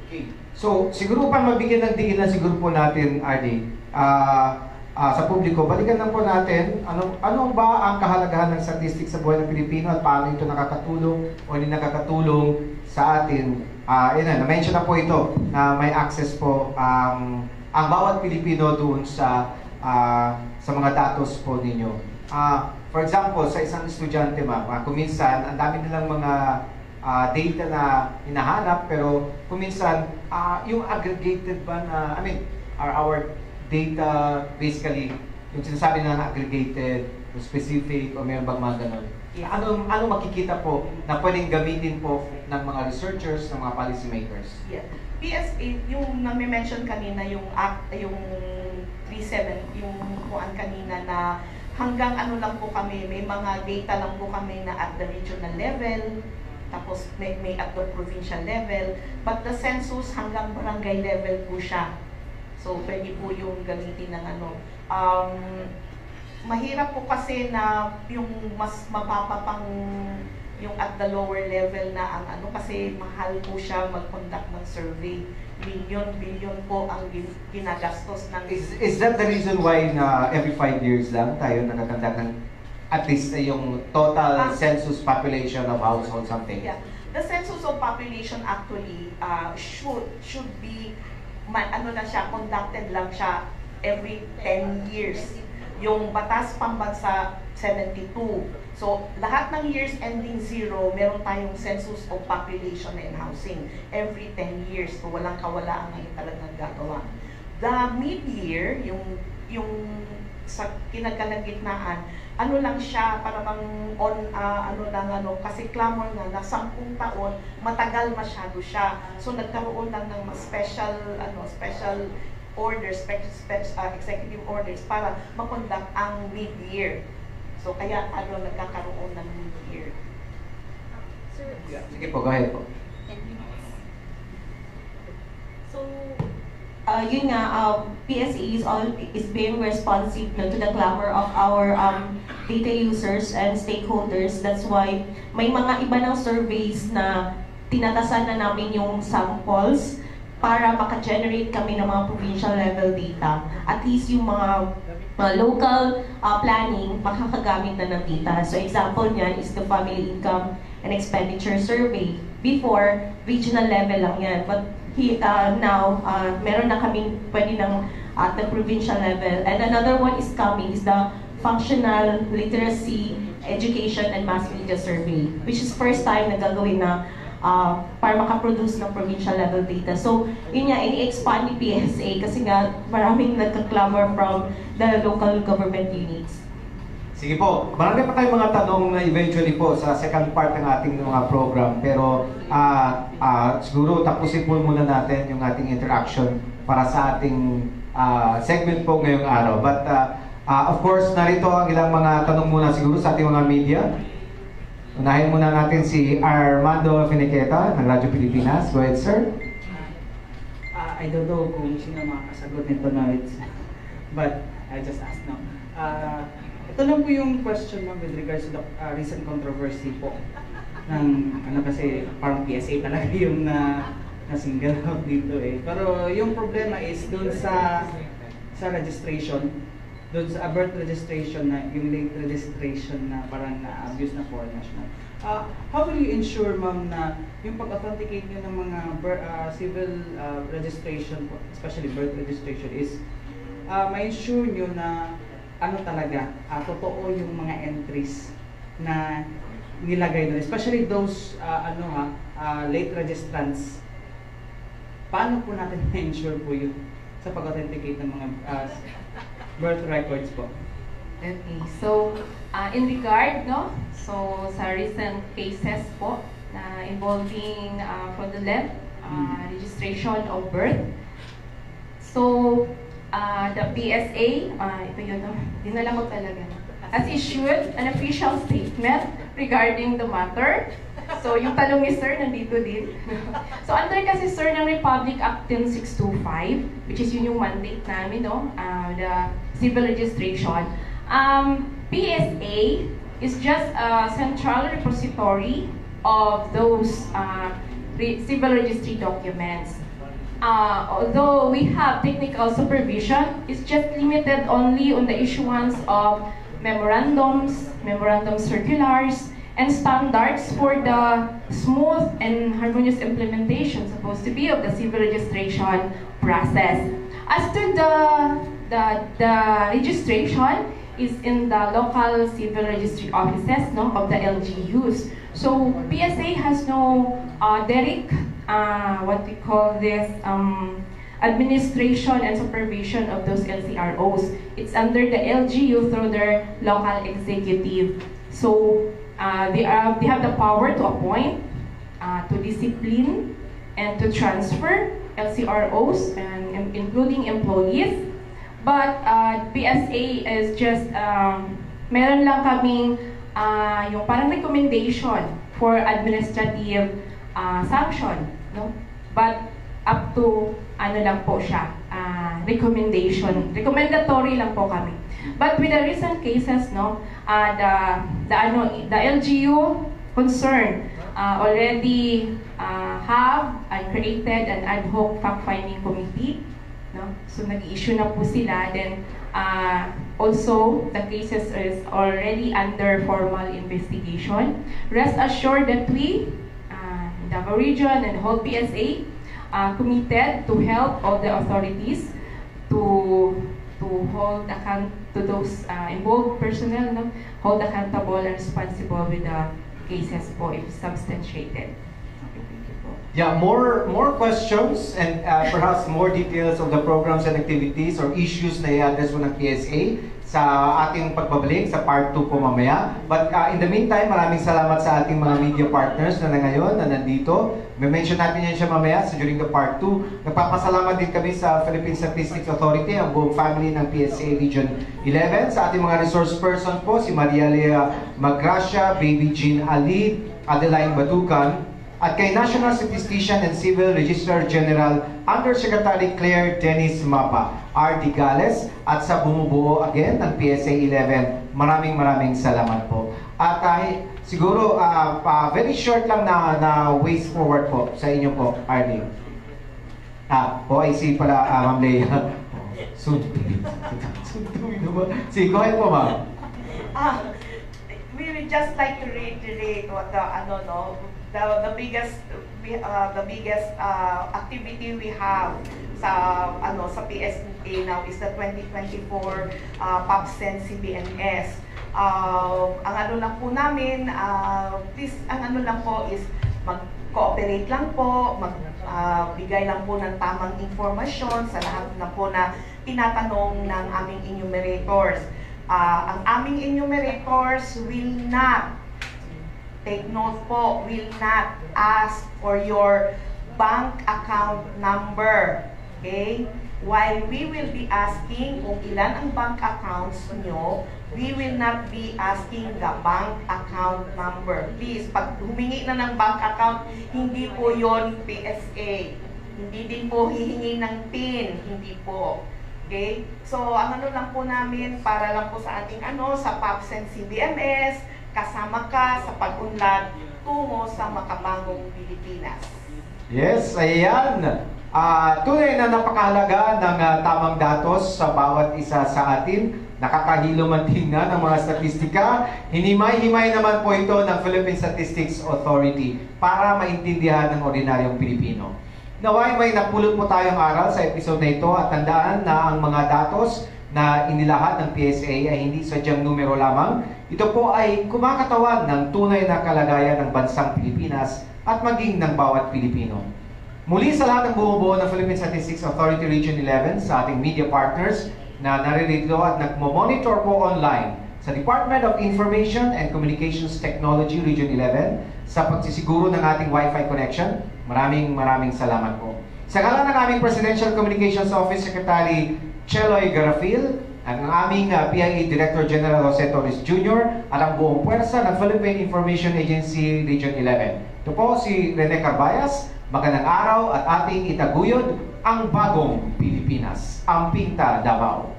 Okay. So, siguro pa mabigyan ng diin na siguro po natin, RD, sa publiko, balikan lang po natin, ano ba ang kahalagahan ng statistics sa buhay ng Pilipino at paano ito nakakatulong o hindi nakakatulong sa atin. Na-mention na po ito na may access po ang bawat Pilipino doon sa mga datos po ninyo. For example, sa isang estudyante, ma'am, kuminsan, ang dami nilang mga data na hinahanap, pero kuminsan, yung aggregated ba na, our data basically, yung sinasabi na aggregated, specific, o mayroon bang mga ganun? Yeah. Ano makikita po na pwedeng gamitin po ng mga researchers, ng mga policymakers? Yeah. PSA, yung na-mention kanina, yung 37, yung kuan kanina na hanggang lang po kami, may mga data lang po kami na at the regional level, tapos may at the provincial level, but the census hanggang barangay level po siya. So, pwede po yung gamitin ng mahirap po kasi na yung mas mababa pang yung at the lower level na ang kasi mahal po siya mag-conduct ng survey. Billion po ang ginagastos ng... Is that the reason why na every 5 years lang tayo nakakandak ng at least yung total census population of household something? Yeah. The census of population actually should be conducted lang siya every 10 years. Yung batas pambansa 72. So, lahat ng years ending 0, meron tayong census of population and housing every 10 years. So, walang kawala ang talagang gagawa. The mid-year, yung sa kinakalagitnaan, ano lang siya, para bang kasi clamor nga na 10 taon, matagal masyado siya. So nagkaroon lang ng special orders, executive orders para makonduct ang mid-year. So kaya nagkakaroon ng mid-year. Sige po, go ahead po. So, yun nga, PSA is being responsive to the clamor of our data users and stakeholders. That's why may mga iba ng surveys na tinatasan na namin yung samples para maka-generate kami ng mga provincial level data. At least yung mga local planning, makakagamit na ng data. So example niyan is the family income and expenditure survey. Before, regional level lang yan. But now, meron na kaming pwede ng at the provincial level. And another one is coming is the functional literacy, education, and mass media survey, which is first time na gagawin na para makaproduce ng provincial level data. So, yun nga, ini-expand ni PSA kasi nga maraming nagka-clamor from the local government units. Sige po, marami pa tayong mga tanong na eventually po sa second part ng ating mga program. Pero siguro tapusin po muna natin yung ating interaction para sa ating segment po ngayong araw. But of course, narito ang ilang mga tanong muna siguro sa ating mga media. Unahin muna natin si Armando Finiqueta ng Radyo Pilipinas. Go ahead, sir. I don't know kung sino makakasagot nito na but I just asked now. Ito lang po yung question mo with regards to the recent controversy po ng kasi parang PSA talaga yung na single out dito eh. Pero yung problema is doon sa registration, doon sa birth registration na yung late registration na parang na-abuse na foreign national. How will you ensure, ma'am, na yung pag-authenticate nyo ng mga civil registration, especially birth registration, is ma-ensure nyo na talaga, totoo yung mga entries na nilagay doon, especially those late registrants. Paano po natin ma-ensure po yun sa pag-authenticate ng mga birth records po? Okay, so in regard, so sa recent cases po na involving fraudulent registration of birth, so the PSA, ito yun, dinala ko talaga, has issued an official statement regarding the matter. So, yung tanong ni Sir, nandito din. So, under kasi, Sir, ng Republic Act 10625, which is yun yung mandate namin, the civil registration, PSA is just a central repository of those civil registry documents. Although we have technical supervision, it's just limited only on the issuance of memorandum circulars, and standards for the smooth and harmonious implementation supposed to be of the civil registration process. As to the registration is in the local civil registry offices of the LGUs. So PSA has no direct what we call this administration and supervision of those LCROs. It's under the LGU through their local executive. So they have the power to appoint, to discipline, and to transfer LCROs, and including employees. But PSA is just meron lang kaming yung parang recommendation for administrative sanction, But up to lang po siya, recommendatory lang po kami. But with the recent cases, the LGU concerned already have created an ad hoc fact-finding committee. So nag-issue na po sila. Then also, the cases is already under formal investigation. Rest assured that we, Davao Region and the whole PSA, committed to help all the authorities to hold to those involved personnel, hold accountable and responsible with the cases po if substantiated. Okay, thank you po. Yeah, more questions and perhaps more details of the programs and activities or issues na i-address mo ng PSA sa ating pagbabalik sa part 2 po mamaya. But in the meantime, maraming salamat sa ating mga media partners na ngayon na nandito. May mention natin yan siya mamaya sa during the part 2. Nagpapasalamat din kami sa Philippine Statistics Authority, ang buong family ng PSA Region 11, sa ating mga resource person po, si Maria Lea Magracia, Baby Jean Ali, Adeline Batucan, at kay National Statistician and Civil Registrar General Undersecretary Claire Dennis Mapa, R.D. Gales, at sa bumubuo again ng PSA 11, maraming salamat po. At siguro very short lang na ways forward po sa inyo po, R.D. I see pala, Ma'am Leia. Soon to be naman. Sige, go ahead po, ma'am. We would just like to reiterate what the biggest activity we have sa PSA now is the 2024 PAPSEN CBMS. Ang ano lang po namin, ang ano lang po is mag-cooperate lang po, bigay lang po ng tamang informasyon sa lahat na po na tinatanong ng aming enumerators. Ang aming enumerators will not, take note po, will not ask for your bank account number. Okay? While we will be asking kung ilan ang bank accounts nyo, we will not be asking the bank account number. Please, pag humingi na ng bank account, hindi po yon PSA. Hindi din po hihingi ng PIN, hindi po. Okay? So, ang ano lang po namin, para lang po sa ating sa PAPSEN CBMS, kasama ka sa pag-unlad tungo sa makabagong Pilipinas. Yes, ayan. Tunay na napakahalaga ng tamang datos sa bawat isa sa atin. Nakakahilo man tingnan ng mga statistika. Hinimay-himay naman po ito ng Philippine Statistics Authority para maintindihan ng ordinaryong Pilipino. Naway may napulot po tayong aral sa episode na ito at tandaan na ang mga datos na inilahad ng PSA ay hindi sadyang numero lamang. Ito po ay kumakatawan ng tunay na kalagayan ng bansang Pilipinas at maging ng bawat Pilipino. Muli sa lahat ng bumubuo ng Philippine Statistics Authority Region 11 sa ating media partners na naririto at nagmo-monitor po online sa Department of Information and Communications Technology Region 11 sa pagsisiguro ng ating Wi-Fi connection. Maraming salamat po. Sa ngalan ng aming Presidential Communications Office Secretary Cheloy Garafil, at ang aming PIA Director General Jose Torres Jr. at ang buong puwersa ng Philippine Information Agency Region 11. Ito po si Rene Carbayas. Magandang araw at ating itaguyod ang bagong Pilipinas, ang Pinta Davao.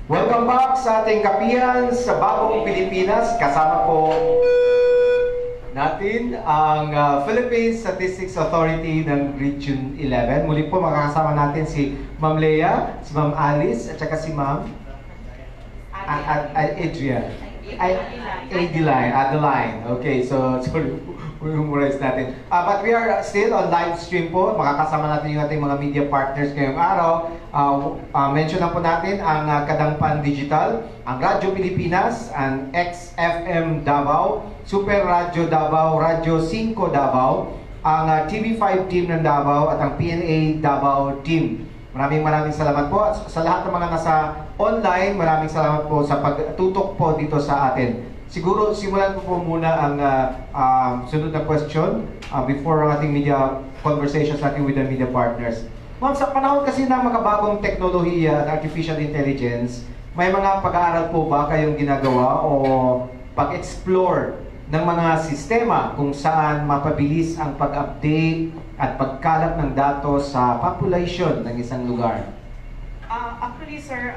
Welcome back sa ating kapihan sa bagong Pilipinas. Kasama po natin ang Philippine Statistics Authority ng Region 11. Muli po makakasama natin si Ma'am Leia, si Ma'am Alice, at saka si Ma'am Adrian. Adeline. Okay, so sorry, humorize natin. But we are still on live stream po. Makakasama natin yung ating mga media partners ngayong araw. Mention lang po natin ang Kadangpan Digital, ang Radyo Pilipinas, ang XFM Davao, Super Radyo Davao, Radyo 5 Davao, ang TV5 team ng Davao at ang PNA Davao team. Maraming salamat po. Sa lahat ng mga nasa online, maraming salamat po sa pagtutok po dito sa atin. Siguro simulan po muna ang sunod na question before ang ating media conversations natin with the media partners. Ma'am, sa panahon kasi ng makabagong teknolohiya at artificial intelligence, may mga pag-aaral po ba kayong ginagawa o pag-explore ng mga sistema kung saan mapabilis ang pag-update at pagkalat ng datos sa population ng isang lugar? Actually, sir,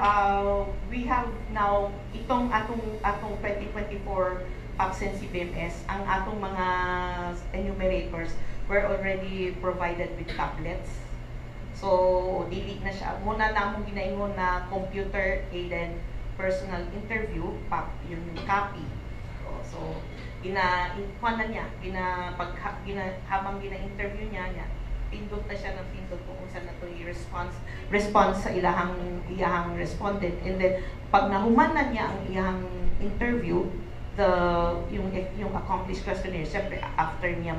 we have now itong atong 2024 PAPSEN CBMS, ang atong mga enumerators were already provided with tablets. So, dili na siya. Muna na mong ginaingon na computer-aided personal interview, yung copy. So, habang gina-interview niya, pindot na siya ng pindot kung saan na ito response sa iyahang respondent. And then, pag nahuman na niya ang iyahang interview, yung accomplished questionnaire, siyempre after niya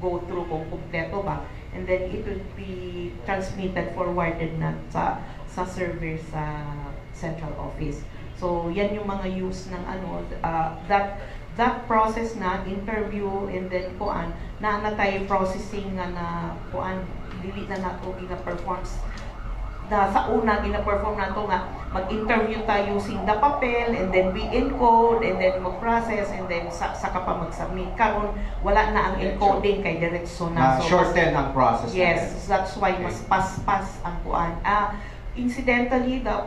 go through kung kumpleto ba. And then it will be transmitted, forwarded na sa server sa central office. So yan yung mga use ng ano, that process na interview and then kuan na tayo processing na kuan dili na nato gina-perform sa una gina-perform nato nga mag-interview tayo using the papel and then we encode and then mag-process and then saka pa mag-submit. Karon wala na ang encoding kay diretso na. So shorten ang process. Yes, that's why mas pas ang kuan. Incidentally, the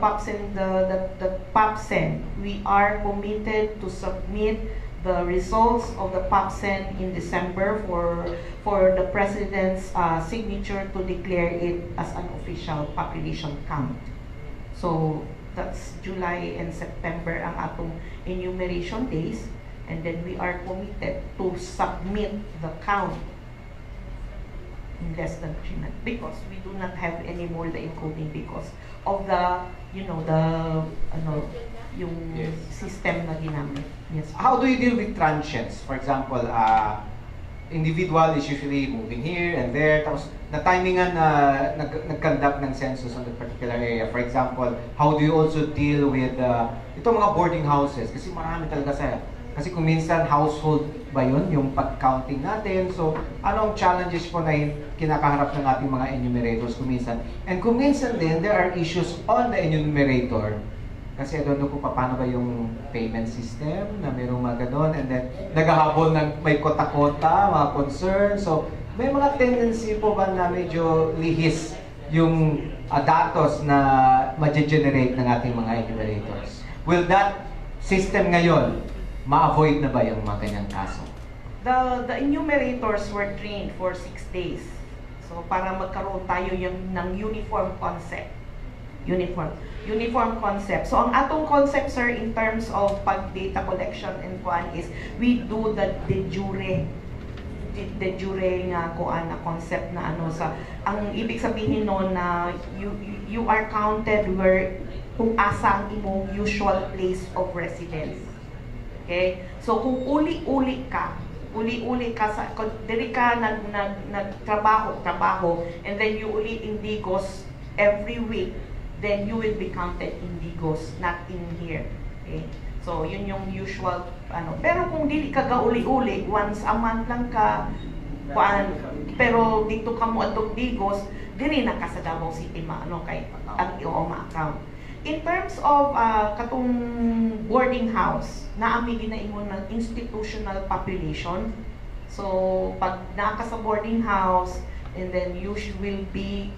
PAPSEN, we are committed to submit the results of the PAPSEN in December for the President's signature to declare it as an official population count. So that's July and September ang atong enumeration days, and then we are committed to submit the count in less than 3 months because we do not have any more the encoding because of the yung system na ginamit. Yes. How do you deal with transients? For example, individual is usually moving here and there, tapos na-timingan na nag-conduct ng census on that particular area. For example, how do you also deal with itong mga boarding houses? Kasi marami talaga kasi kung minsan household ba yun, yung pag-counting natin. So, anong challenges po na kinakaharap ng ating mga enumerators kung minsan? And kung minsan din, there are issues on the enumerator. Kasi I don't know kung paano ba yung payment system na mayroong mga ganun. And then, naghahabol ng may kota-kota, mga concern. So, may mga tendency po ba na medyo lihis yung datos na ma-generate ng ating mga enumerators? Will that system ngayon ma-avoid na ba yung mga ganyang kaso? The enumerators were trained for 6 days. So para magkaroon tayo ng uniform concept. Uniform concept. So ang atong concept, sir, in terms of pag-data collection and kuan is we do the jure nga kuan na concept na ano sa ang ibig sabihin no na you are counted where kung asa ang imong usual place of residence. Okay? So kung uli-uli ka sa diri ka nagtrabaho and then you uli indigos every week, then you will be counted indigos, not in here. Okay? So yun yung usual ano. Pero kung dili ka gauli-uli, once a month lang ka pero dito ka mo atong digos, diri na ka sa Davao City kay ang iyong account. In terms of katong boarding house, naami ginaingon ng institutional population. So, pag naa ka sa boarding house, and then you will be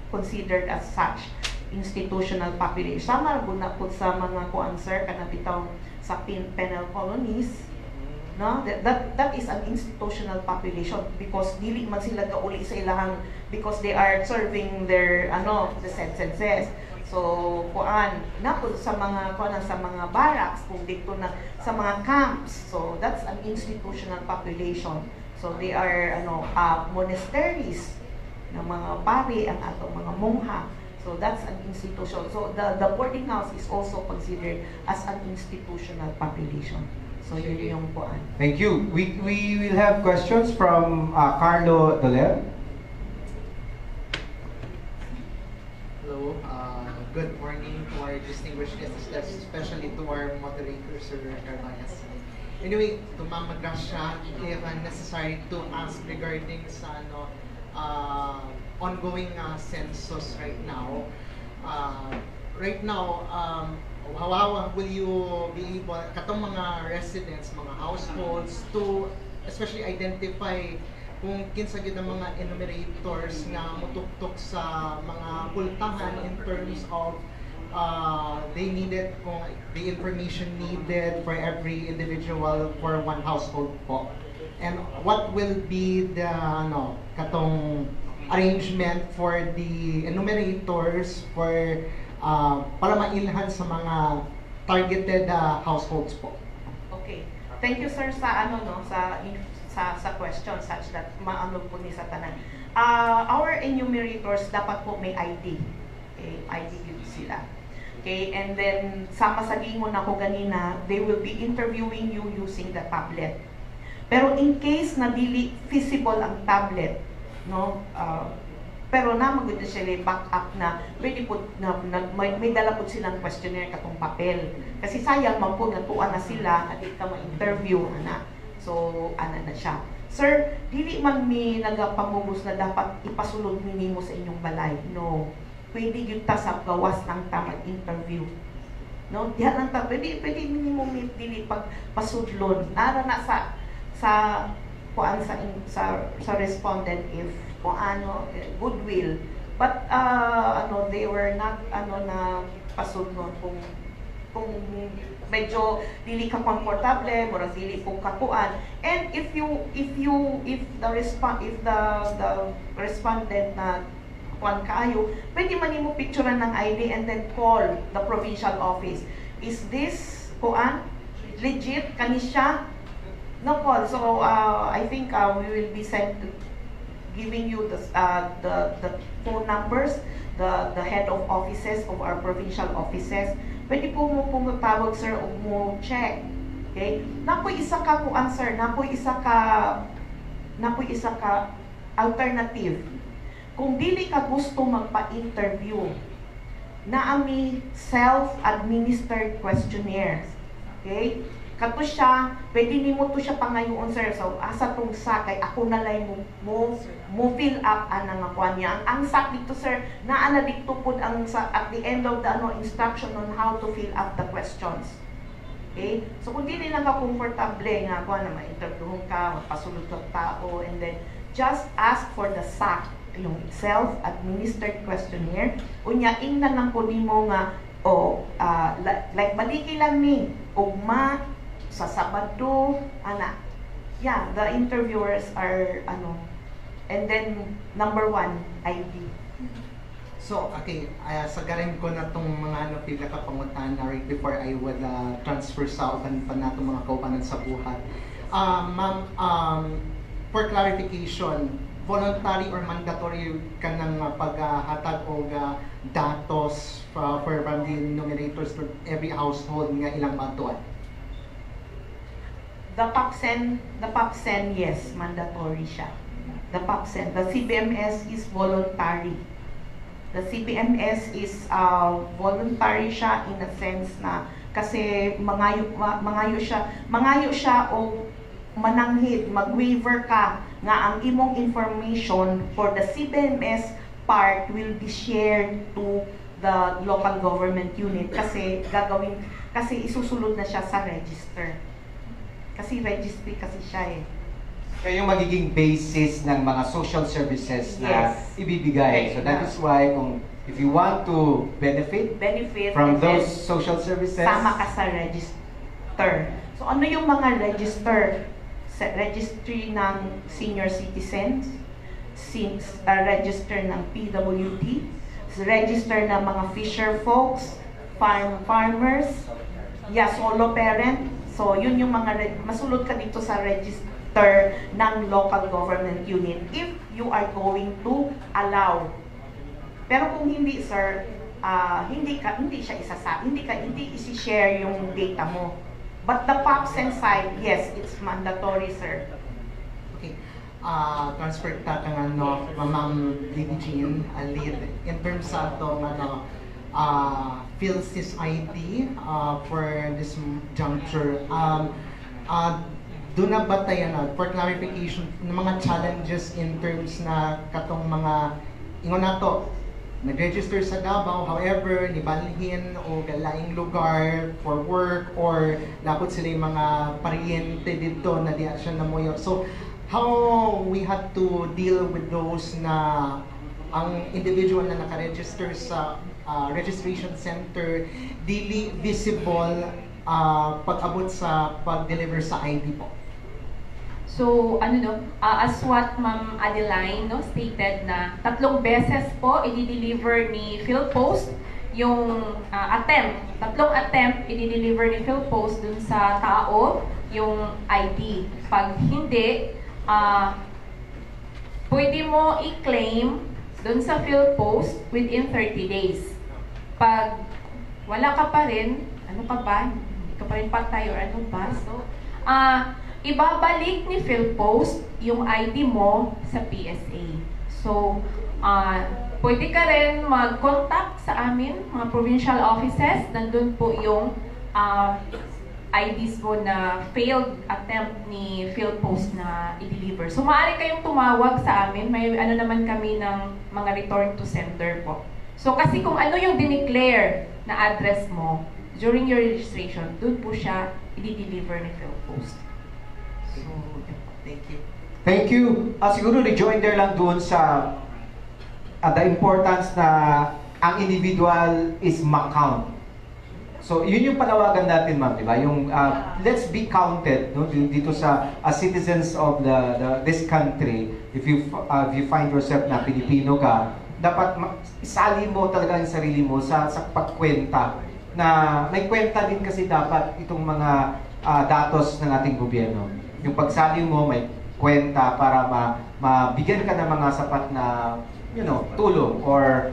considered as such institutional population. Sama na po sa mga kuanser kana bitaw sa penal colonies. No, that is an institutional population because dili man sila gauli sa ilahang because they are serving their the sentences. So kuan na po sa mga sa mga barracks kung dito na sa mga camps. So that's an institutional population. So they are monasteries ng mga pari ang atong mga mongha. So that's an institution. So the boarding house is also considered as an institutional population. So yun yung kuan. Thank you. We will have questions from Carlo Doler. Hello. Good morning to our distinguished guests, especially to our moderator, Sir Carbayas. Anyway, to Ma'am Gracia, if necessary to ask regarding sa ongoing census right now. How will you be able, katong mga residents, mga households, to especially identify kung kinsa gyud ang mga enumerators nga mutuktok sa mga pultahan in terms of they needed kung the information needed for every individual for one household po. And what will be the katong arrangement for the enumerators for para mailhan sa mga targeted households po. Okay. Thank you, sir, sa sa question such that maano po ni sa tanan. Our enumerators dapat po may ID. Okay, ID yun sila. Okay, and then sama sa gingon ako ganina, they will be interviewing you using the tablet. Pero in case na dili feasible ang tablet, no, pero na magud sila back up na pwede po may dala po silang questionnaire katong papel. Kasi sayang man po natuan na sila at di ka ma-interview ana. So ana na siya. Sir, dili man mi nagapamubos na dapat ipasulod mi nimo sa inyong balay. No. Pwede gyud ta sa gawas ng tamang interview. No, diha lang ta pwede nimo mi dili pagpasudlon. Nara na sa kuan sa respondent if kung ano goodwill, but they were not na pasudlon kung medyo dili ka komportable, murag dili po kakuan. And if the respondent na kuan kaayo, pwede man nimo picturean ng ID and then call the provincial office. Is this kuan legit kani siya? No call. So I think we will be giving you the phone numbers, the head of offices of our provincial offices. Pwede po mo pumatawag, sir, o mo check. Okay? Napoy isa ka kuan, sir, napoy isa ka alternative. Kung dili ka gusto magpa-interview, naami self-administered questionnaires. Okay? Kato siya, pwede nimo to siya pangayoon, sir. So asa tong sakay ako na lay mo fill up ana nga kuan niya. Ang sak dito, sir, naa na dito pud ang at the end of the instruction on how to fill up the questions. Okay? So kung dili lang ka komportable nga kuan na ma-interviewon ka, mapasulod ka tao, and then just ask for the SAC, yung self-administered questionnaire. Unya ingnan lang po nimo nga like baliki lang ni ugma sa Sabado, ana. Yeah, the interviewers are and then number 1, ID. So, okay, sagarin ko na tong mga pila ka pangutan na right before I will transfer sa uban pa natong mga kaupanan sa buhat. Ma'am, for clarification, voluntary or mandatory ka ng paghatag o datos from the numerators for every household nga ilang batuan? The PAPSEN, yes, mandatory siya. The PAPSEN. The CBMS is voluntary. The CBMS is voluntary siya in a sense na kasi mangayo siya o mananghid, mag-waiver ka nga ang imong information for the CBMS part will be shared to the local government unit kasi isusulod na siya sa register. Kasi registry kasi siya eh. Kaya yung magiging basis ng mga social services na Yes. ibibigay. So that is why if you want to benefit from and then those social services, sama ka sa register. So ano yung mga register? Registry ng senior citizens, register ng PWD, register ng mga fisher folks, farmers, solo parent. So yun yung mga masulod ka dito sa register ng local government unit if you are going to allow. Pero kung hindi, sir, hindi isi-share yung data mo. But the PAPSEN side, yes, it's mandatory, sir. Okay. Transfer ta ka Ma'am Lady Jean, lead in terms sa itong PhilSys ID for this juncture. Doon na ba tayo for clarification ng mga challenges in terms na katong mga ingon nato nag-register sa Davao, however, nibalhin o galaing lugar for work or dapat sila yung mga paryente dito na diya siya namuyo. So, how we had to deal with those na ang individual na naka-register sa registration center dili visible pag-abot sa pag-deliver sa ID po? So, as what Ma'am Adeline stated na 3 beses po i-deliver ni PhilPost yung attempt. 3 attempt i-deliver ni PhilPost dun sa tao yung ID. Pag hindi, pwede mo i-claim dun sa PhilPost within 30 days. Pag wala ka pa rin, ano ka ba? Hindi ka pa rin patay or ano ba? So, ibabalik ni PhilPost yung ID mo sa PSA. So, pwede ka rin mag-contact sa amin, mga provincial offices. Nandun po yung IDs mo na failed attempt ni PhilPost na i-deliver. So, maaari kayong tumawag sa amin. May ano naman kami ng mga return to sender po. So, kasi kung ano yung dineclare na address mo during your registration, doon po siya i-deliver ni PhilPost. So, Thank you. Thank you. Siguro rejoinder lang doon sa the importance na ang individual is ma-count. So, yun yung panawagan natin, ma'am, di ba? Yung let's be counted, no? Dito sa citizens of this country. If you find yourself na Pilipino ka, dapat isali mo talaga yung sarili mo sa pagkwenta. Na may kwenta din kasi dapat itong mga datos ng ating gobyerno. Yung pagsali mo, may kwenta para mabigyan ka ng mga sapat na tulong or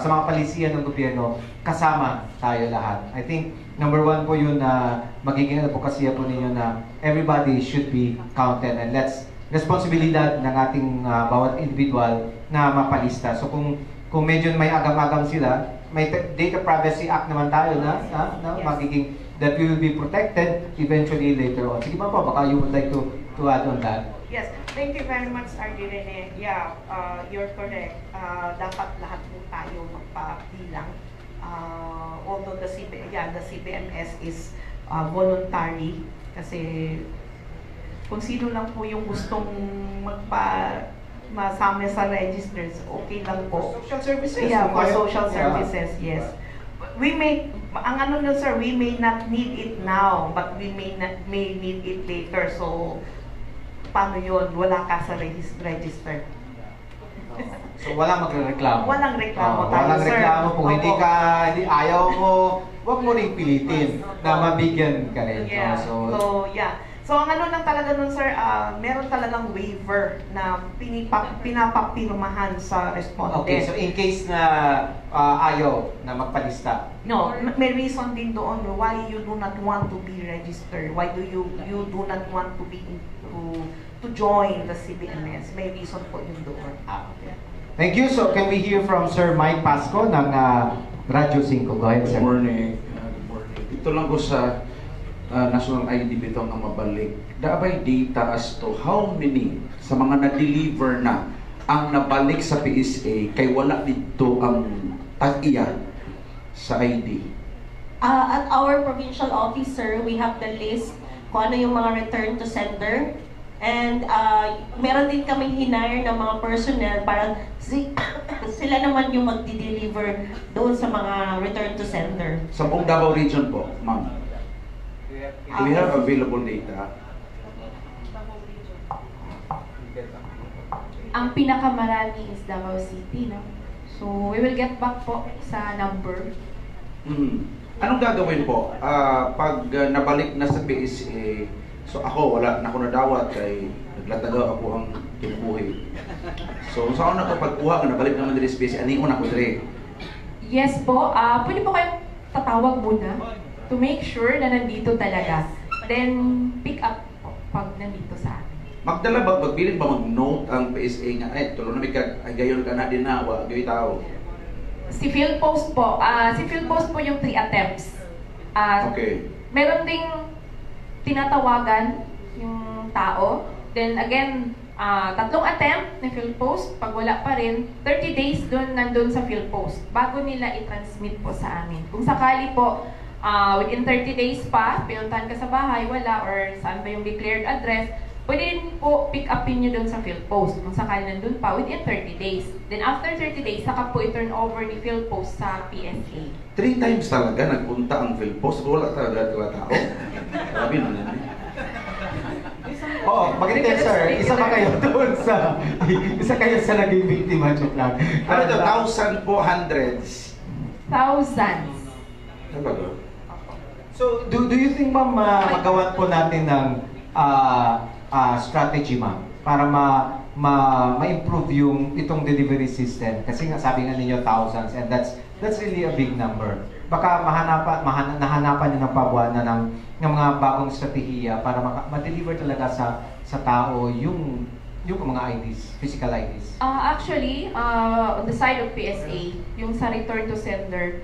sa mga palisiyan ng gobyerno, kasama tayo lahat. I think number one po yun na magiging advokasya po ninyo na everybody should be counted, and responsibilidad ng ating bawat individual na mapalista. So kung medyo may agam-agam sila, may Data Privacy Act naman tayo na magiging that we will be protected eventually later on. Sige, ma'am po, baka you would like to add on that. Yes, thank you very much, RD Rene. Yeah, you're correct. Dapat lahat po tayo magpabilang. Although the CBMS is voluntary kasi kung sino lang po yung gustong masama sa registers, okay lang po. Social services. Yeah, for social services, yes. We may, ang ano nun sir, we may not need it now, but we may need it later. So, paano yun? Wala ka sa register. So walang magrereklamo. Walang reklamo tayo, walang sir. reklamo kung Opo. hindi ayaw mo, wag mo ring pilitin na mabigyan ka rin. Yeah. So, yeah. So, ang ano lang talaga nun, sir, meron talagang waiver na pinapapirmahan sa respondent. Okay, so in case na ayaw na magpalista. No, may reason din doon why you do not want to be registered. Why do you do not want to be to join the CBMS? May reason po yun doon. Okay. Thank you. So can we hear from Sir Mike Pasco ng Radyo 5? Go ahead, sir. Good morning. Ito lang ko sa National ID bitaw na mabalik. Daabay data as to how many sa mga na-deliver na ang nabalik sa PSA kay wala dito ang tag-iya sa ID. At our provincial officer, we have the list kung ano yung mga return to sender. And meron din kaming hinire ng mga personnel para sila naman yung magdi-deliver doon sa mga return to sender. Sa buong Davao Region po, ma'am. Do we have available data? Ang pinakamarami is Davao City, no? So, we will get back po sa number. Anong gagawin po? Pag nabalik na sa PSA, so ako, wala na ako nadawat kay naglatagaw ako ang kinubuhi. So, saan ako nakapagkuha, nabalik naman din sa PSA, anion ako dire? Yes po, pwede po kayong tatawag muna to make sure na nandito talaga. Then, pick up po pag nandito sa amin. Magdala ba, magbilin ba mag-note ang PSA nga, tulo na may gayon ka na din na, wag yung tao. Si PhilPost po, si PhilPost po yung 3 attempts. Okay. Meron ding tinatawagan yung tao. Then again, 3 attempt na PhilPost. Pag wala pa rin, 30 days nandun sa PhilPost bago nila i-transmit po sa amin. Kung sakali po, within 30 days pa, pinuntahan ka sa bahay, wala, or saan ba yung declared address, pwede din po pick upin nyo doon sa PhilPost kung sakali nandun pa within 30 days. Then after 30 days, saka po i-turn over ni PhilPost sa PSA. 3 times talaga nagpunta ang PhilPost, wala talaga tao. Sabi na nila. Oo, magaling sir. Isa kayo sa naging biktima, joke lang. Ano ito, 1,000 po, hundreds? Thousands. Ano ba ito? So, do you think, ma'am, magawan po natin ng strategy, ma'am, para ma-improve yung itong delivery system. Kasi nga sabi nga ninyo thousands, and that's really a big number. Baka nahanapan nyo ng pabuana ng mga bagong strategiya para ma-deliver talaga sa tao yung mga IDs, physical IDs. Actually, on the side of PSA, yung sa return to sender,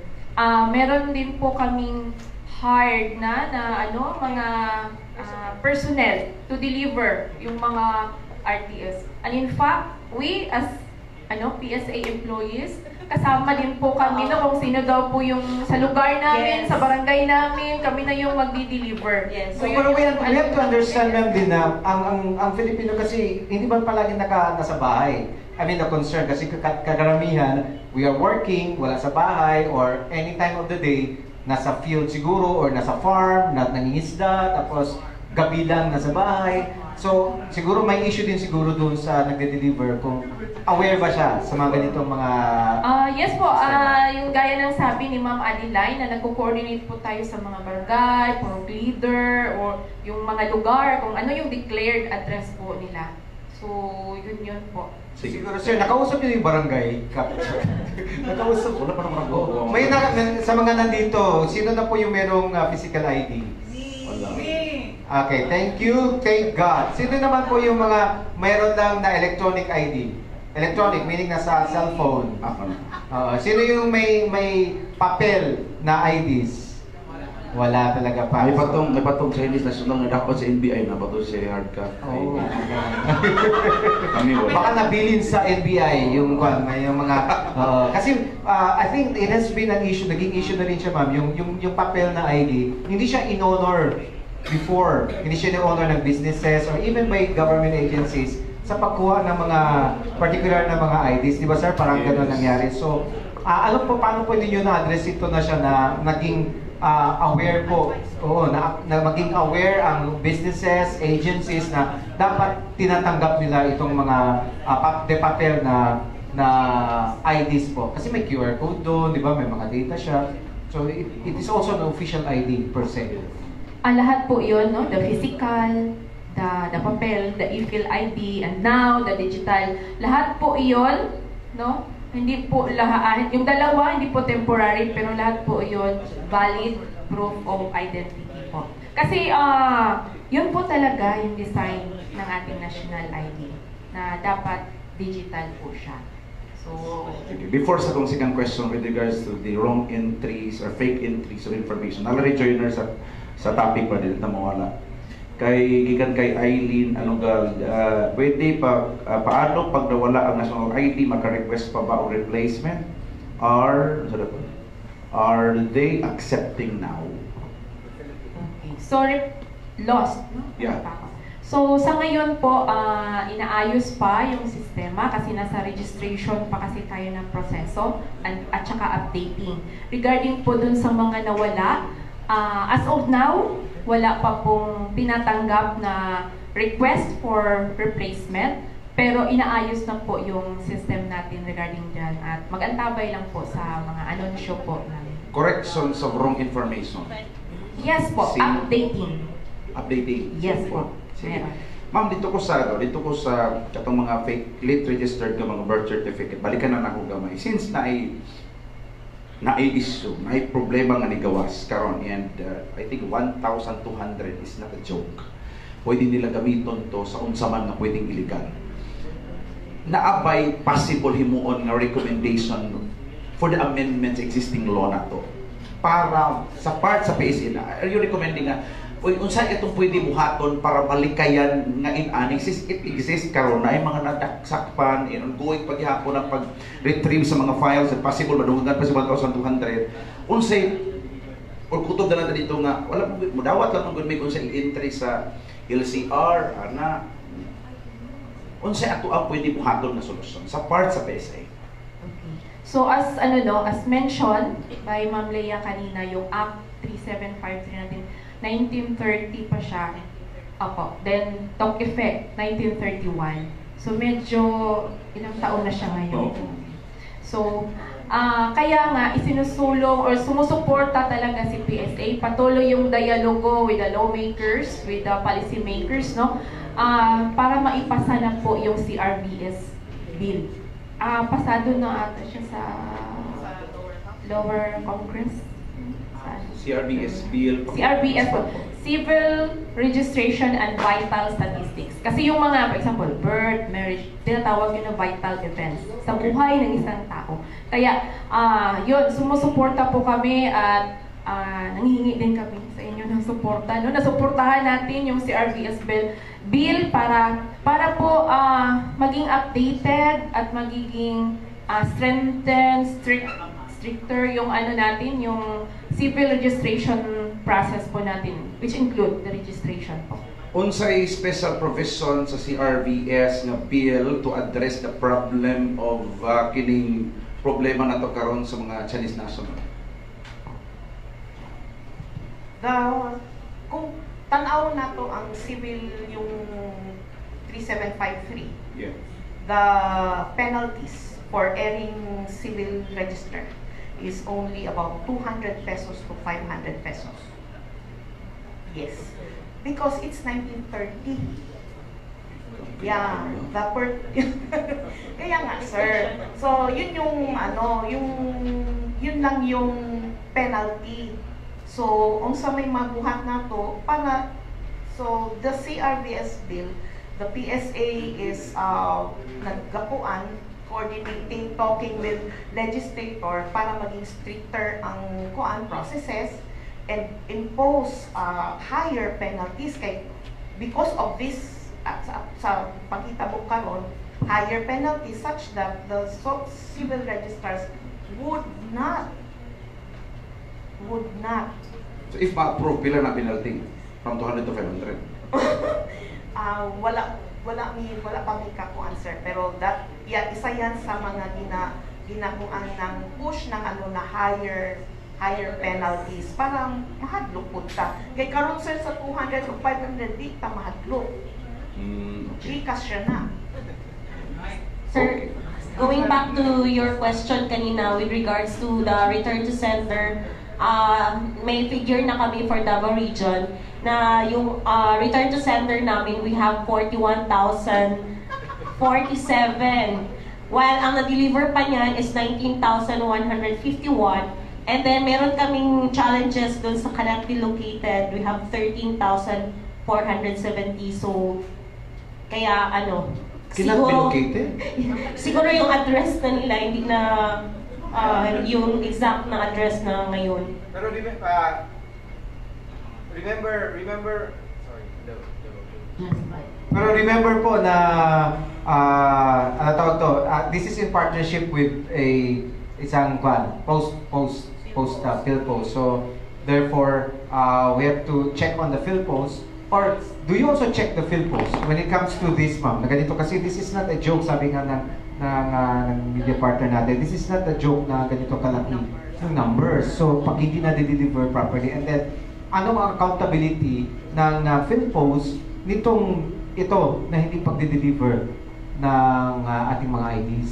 meron din po kaming hired na mga personnel to deliver yung mga RTS. And in fact, we as PSA employees, kasama din po kami na kung sino daw po yung sa lugar namin, Yes. sa barangay namin, kami na yung magdi-deliver. Yes. So, yun pero we yung have to understand, ma'am, din na ang Filipino kasi hindi ba palagi nasa bahay? I mean, the concern kasi kagaramihan, we are working, wala sa bahay, or any time of the day, nasa field siguro, or nasa farm, nangingisda, tapos gabi lang nasa bahay. So, siguro may issue din siguro doon sa nagde-deliver kung aware ba siya sa mga ganitong mga... Yes po, yung gaya ng sabi ni Ma'am Adeline na nagko-coordinate po tayo sa mga barangay, purong leader, or yung mga lugar, kung ano yung declared address po nila. So, yun po. Siguro, sir, nakausap niyo yung barangay captain. Nakausap. Wala pa naman ako. May sa mga nandito, sino na po yung merong physical ID? Wala. Okay, thank you, thank God. Sino naman po yung mga mayroon lang na electronic ID? Electronic, meaning nasa cellphone. Ako na. Sino yung may papel na IDs? Wala talaga pa. May patong Chinese national na dapat sa NBI na patong si hard copy. Oh. Kami wala. Baka nabilin sa NBI yung mga kasi I think it has been an issue, naging issue na rin siya, ma'am, yung papel na ID, hindi siya in-honor before, hindi siya in-honor ng businesses or even by government agencies sa pagkuha ng mga particular na mga IDs, di ba sir? Parang gano'n nangyari. So, alam po paano po ninyo na-address ito na siya na naging aware po, na maging aware ang businesses, agencies na dapat tinatanggap nila itong mga papel na IDs po. Kasi may QR code doon, di ba? May mga data siya. So, it is also an official ID per se. Lahat po yun, no? The physical, the papel, the e-fill ID, and now the digital. Lahat po iyon, no? Hindi po lahat, yung dalawa hindi po temporary, pero lahat po iyon valid proof of identity po. Kasi yun po talaga yung design ng ating national ID na dapat digital po siya. So, Before sa kong second question with regards to the wrong entries or fake entries of information, already joiner sa topic pa din na mawala. Gikan kay Eileen pwede paano pag nawala ang national ID, maka-request pa ba o replacement? Are they accepting now? okay. So, lost, no? Yeah. So, sa ngayon po, inaayos pa yung sistema kasi nasa registration pa kasi tayo ng proseso at saka updating. Regarding po dun sa mga nawala, as of now, wala pa pong tinatanggap na request for replacement, pero inaayos na po yung system natin regarding dyan at mag-antabay lang po sa mga anunsyo po namin. Corrections of wrong information. Yes po, See? updating. Yes po. Sige. Meron. Ma'am, dito ko sa katong mga fake late registered ka mga birth certificate, balikan na nako gamay. Since na issue, na problema nga ni gawas karon, and I think 1,200 is not a joke. Pwede nila gamiton to sa unsa man nga pwedeng illegal. Naabay possible himuon nga recommendation for the amendments existing law na to. Para sa part sa PSA na, are you recommending nga unsa itong pwede buhaton para malikayan nga inani since it exists karon na ay mga nadaksapan ongoing paghihapon ang pag-retrieve sa mga files at possible madungan pa sa 1,200 unsay or kutob na natin dito nga wala mo dawat lang kung may unsay entry sa LCR ana unsay ato ang pwede buhaton na solusyon sa part sa PSA. Okay. So as as mentioned by Ma'am Leia kanina, yung Act 3753 natin 1930 pa siya. Opo. Then, took effect, 1931. So, medyo ilang taon na siya ngayon. So, kaya nga, isinusulong or sumusuporta talaga si PSA. Patuloy yung dialogo with the lawmakers, with the policy makers, no? para maipasa na po yung CRBS bill. Pasado na ata siya sa lower Congress. CRBS bill. CRBS po, Civil Registration and Vital Statistics. Kasi yung mga, for example, birth, marriage, tinatawag yun na vital events sa buhay ng isang tao. Kaya, yun, sumusuporta po kami at nanghihingi din kami sa inyo ng suporta. No? Nasuportahan natin yung CRBS bill para po maging updated at magiging strengthened, stricter yung natin, yung civil registration process po natin, which include the registration po. Unsay special provision sa CRBS nga bill to address the problem of kining problema nato karon sa mga Chinese national? Kung tanaw na to ang civil yung 3753, Yeah. the penalties for airing civil register is only about 200 pesos to 500 pesos. Yes. Because it's 1930. Yeah, kaya nga, sir. So, yun yung yun lang yung penalty. So, unsa may mabuhat na to, so the CRBS bill, the PSA is naggapuan, coordinating, talking with legislator para maging stricter ang processes and impose higher penalties because of this sa pagkitabo karon, higher penalties such that the civil registrars would not. So if ma-approve, pila na penalty? From 200 to 500? Wala pa may kakuan, sir, pero isa yan sa mga ginakuan ng push ng na higher penalties para mahadlok po ta. Kay karon, sir, sa 200 o 500 di ta mahadlok. Gcash siya na. Sir, going back to your question kanina with regards to the return to sender, may figure na kami for Davao Region na yung return to sender namin, we have 41,047. While ang na-deliver pa niyan is 19,151. And then meron kaming challenges dun sa cannot be located. We have 13,470. So, kaya Cannot be located? siguro yung address na nila, hindi na yung exact na address na ngayon. Pero remember, sorry, Pero remember po na tawag to, this is in partnership with isang PhilPost. So therefore, we have to check on the PhilPost. Or do you also check the PhilPost when it comes to this, ma'am? Na ganito kasi this is not a joke, sabi nga ng media partner natin. This is not a joke na ganito kalaki yung numbers. So pag hindi na deliver properly, and then anong ang accountability ng PhilPost nitong ito na hindi pag-deliver ng ating mga IDs?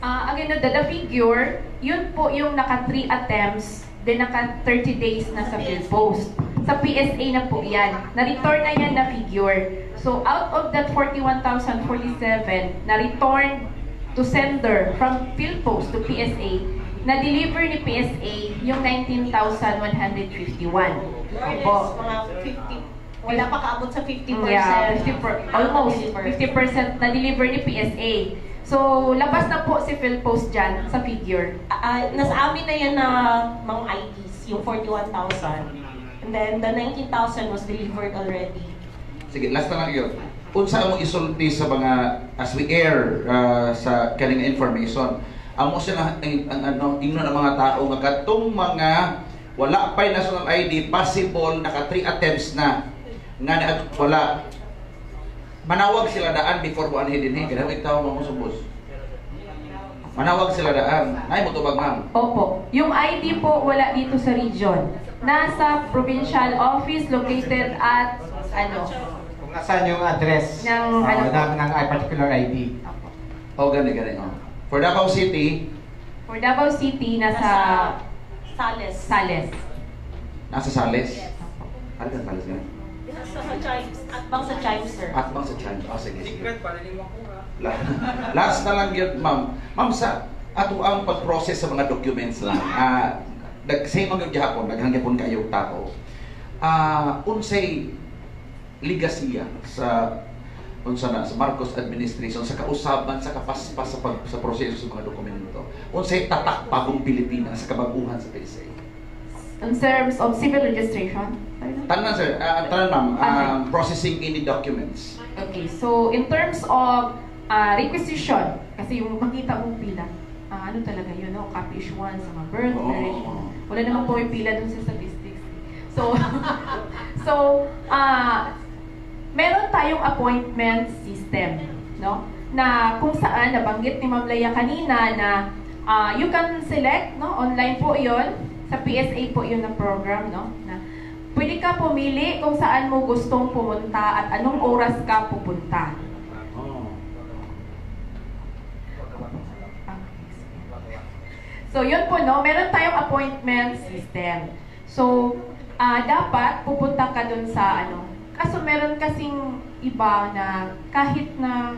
Again, the figure, yun po yung naka 3 attempts, then naka 30 days na sa PhilPost. Sa PSA na po yan. Na-return na yan na figure. So, out of that 41,047, na-return to sender from PhilPost to PSA, na-deliver ni PSA yung 19,151. Opo. Mga 50. Wala pa kaabot sa 50%. Yeah, almost 50% na-deliver ni PSA. So, labas na po si PhilPost dyan sa figure. Nasa amin na yan na mga IDs, yung 41,000. And then, the 19,000 was delivered already. Sige, last na lang yun. Unsa among isulti sa mga, as we air sa kaning information, amo sila ingnon ang mga tao nga katong mga wala pay national ID, possible naka 3 attempts na nga wala. Manawag sila daan before buwan hidinhi. Kaya ikaw mo subos. Manawag sila daan. Nay mo tubag, ma'am. Opo. Yung ID po wala dito sa region. Nasa provincial office located at Kung nasaan yung address ng ng particular ID. Oh, gani. Oh. For Davao City, nasa Sales. Sales. nasa Sales. Ano ka Sales nga? Sa Chimes, atbang sa Chimes, sir. Atbang sa Chimes. Oh, sige. Secret para hindi makuha. Last na lang yun, ma'am. Ma'am, sa ato ang pag-process sa mga documents lang. Say mga gihapon, naghangipon kayo tao. Unsay ligasiya sa sa Marcos administration sa kausaban sa kapaspas sa proseso sa mga dokumento. Unsay tatak pagong Pilipinas sa kabaguhan sa PSA? In terms of civil registration? Tanan sir, tanan ma'am, Okay. processing any documents. Okay, so in terms of requisition, kasi yung makita mong pila, ano talaga yun, no? Copy issuance, mga birth, marriage. Wala namang pumipila dun sa statistics. So, meron tayong appointment system, no? Na kung saan, nabanggit ni Ma'am Leia kanina na you can select, no? Online po yon sa PSA po yun na program, no? Na pwede ka pumili kung saan mo gustong pumunta at anong oras ka pupunta. So, yun po, no? Meron tayong appointment system. So, dapat pupunta ka dun sa, kaso meron kasing iba na kahit na,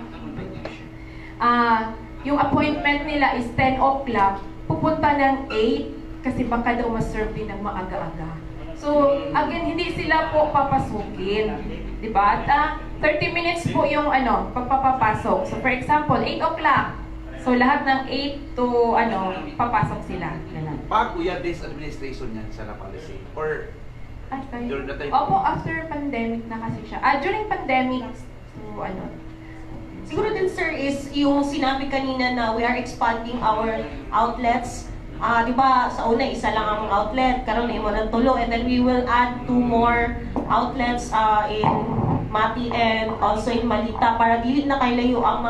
yung appointment nila is 10 o'clock, pupunta ng 8 kasi baka daw ma-serve din ng maaga-aga. So, again, hindi sila po papasukin. Diba? At 30 minutes po yung pagpapapasok. So, for example, 8 o'clock. So, lahat ng 8 to, papasok sila. Ganun. Bago yan this administration yan sa policy? Or during the time? Opo, after pandemic na kasi siya. During pandemic, so, Siguro din, sir, is yung sinabi kanina na we are expanding our outlets. Di ba, sa una, isa lang ang outlet, karon na mo ng tulo, and then we will add 2 more outlets in Mati and also in Malita para dili na kailayo ang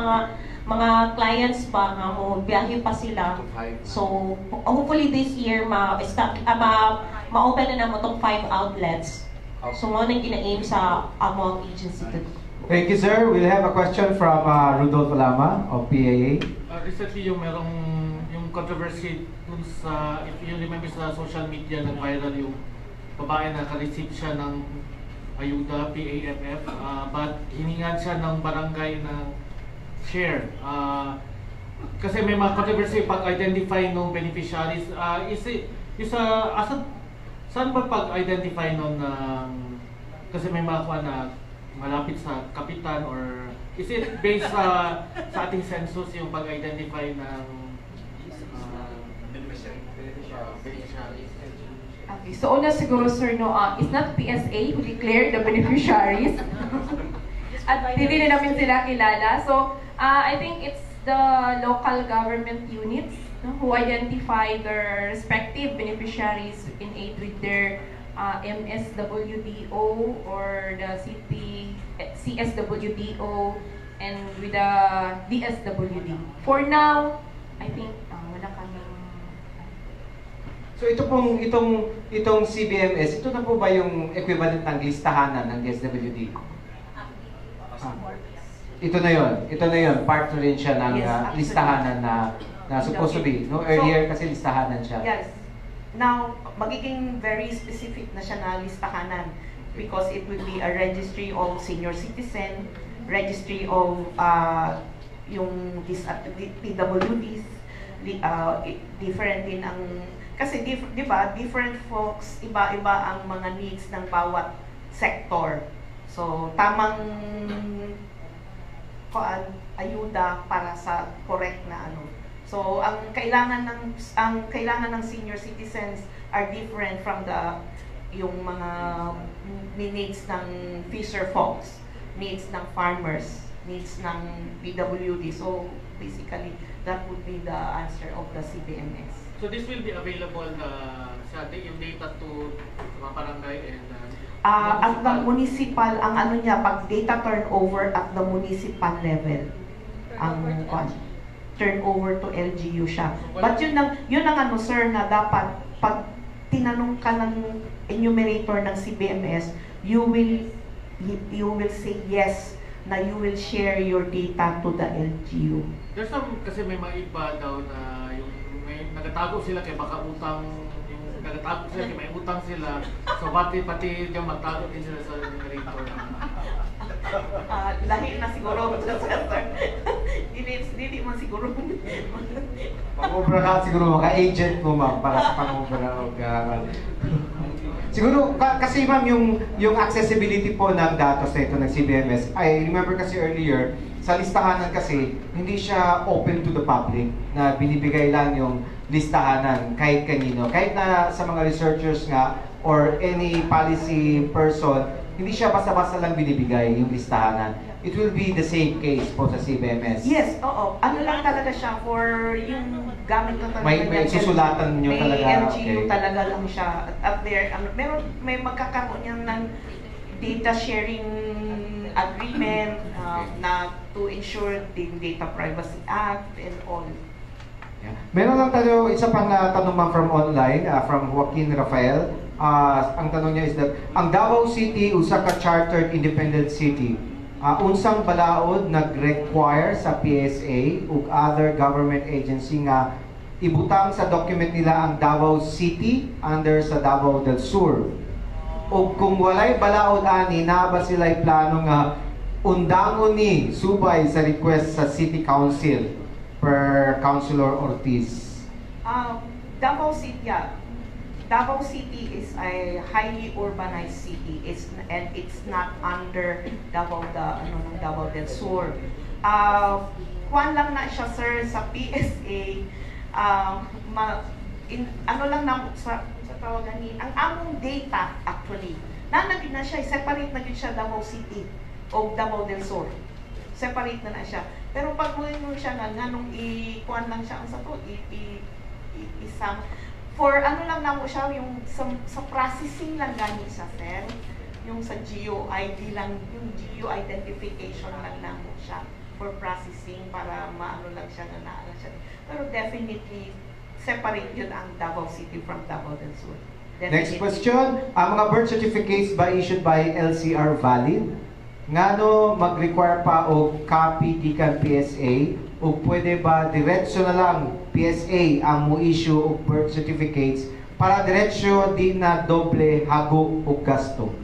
mga clients pa nga mo biyahe pa sila. So hopefully this year ma-open na mo tong 5 outlets. So mo nang gina-aim sa among agency to. Thank you, sir. We'll have a question from Rudolph Lama of PAA. Recently yung yung controversy dun sa, if you remember sa social media, nag-viral yung babae na ka-receive siya ng ayuda, PAFF, but hiningan siya ng barangay ng share. Kasi may mga controversy pag-identify ng beneficiaries. Saan ba pag-identify ng kasi may mga kuha na malapit sa kapitan, or is it based sa ating census yung pag-identify ng beneficiaries? Okay, so una siguro, sir, it's not PSA who declared the beneficiaries. At hindi na namin sila kilala. So, I think it's the local government units, no, who identify their respective beneficiaries in aid with their MSWDO or the CSWDO and with the DSWD. For now, I think wala kaming. So itong CBMS, ito na po ba yung equivalent ng listahanan ng DSWD? Ito na yun. Part na rin siya ng listahanan na supposed to be. No, earlier kasi listahanan siya. Yes. Now, magiging very specific na siya na listahanan because it will be a registry of senior citizen, registry of yung PWDs, different din ang, kasi di ba, different folks, iba-iba ang mga needs ng bawat sector. So, tamang ayuda para sa correct na So, ang kailangan ng senior citizens are different from yung mga needs ng fisher folks, needs ng farmers, needs ng PWD. So, basically, that would be the answer of the CBMS. So this will be available sa yung data to mga barangay and at the municipal, ang pag data turnover at the municipal level, ang turnover to LGU siya. But yun ang sir, na dapat pag tinanong ka ng enumerator ng CBMS, you will say yes na you will share your data to the LGU. There's some, kasi may mga iba daw na yung may nagatago sila kay baka utang yung Nagtago sila, may utang sila. So pati yung magtago din sila sa numerator. Lahi na siguro, sir. Dili man siguro. Pang-obra ka siguro mga agent mo ma'am para sa pang-obra. Siguro kasi ma'am yung accessibility po ng datos na ito ng CBMS, I remember kasi earlier sa listahanan kasi hindi siya open to the public na binibigay lang yung listahanan kahit kanino. Kahit na sa mga researchers nga or any policy person, hindi siya basta-basta lang binibigay yung listahanan. It will be the same case po sa CBMS. Yes, oo. Ano lang talaga siya for yung gamit na talaga. May susulatan nyo talaga. May LGU Okay. talaga lang siya. At there, may magkakaroon yan ng data sharing agreement na to ensure the Data Privacy Act and all. Yeah. Meron lang tayo, isa pang tanong ma'am from online, from Joaquin Rafael. Ang tanong niya is that, ang Davao City, usa ka chartered independent city, unsang balaod nag-require sa PSA ug other government agency nga ibutang sa document nila ang Davao City under sa Davao del Sur. O kung walay balaod ani, na ba sila'y plano nga undangon ni subay sa request sa City Council per Councilor Ortiz? Davao City, Davao City is a highly urbanized city. And it's not under Davao del Sur. Kuan lang na siya sir sa PSA. Ano lang na sa tawagan ni ang among data actually. Nanagid na siya, separate na gid siya Davao City o Davao del Sur. Separate na siya. Pero pag mo siya nganong i-kuan lang siya ang sa to isang for ano lang na mo siya, yung sa processing lang gani siya, sir. Yung sa GeoID lang, yung geo-identification lang na mo siya for processing para maano lang siya na naala siya. Pero definitely, separate yun ang Davao City from Davao del Sur. Definitely. Next question, ang mga birth certificates ba issued by LCR valid? Ngano mag-require pa og copy gikan PSA o pwede ba diretso na lang PSA ang mo-issue og birth certificates para diretso di na doble hago o gasto?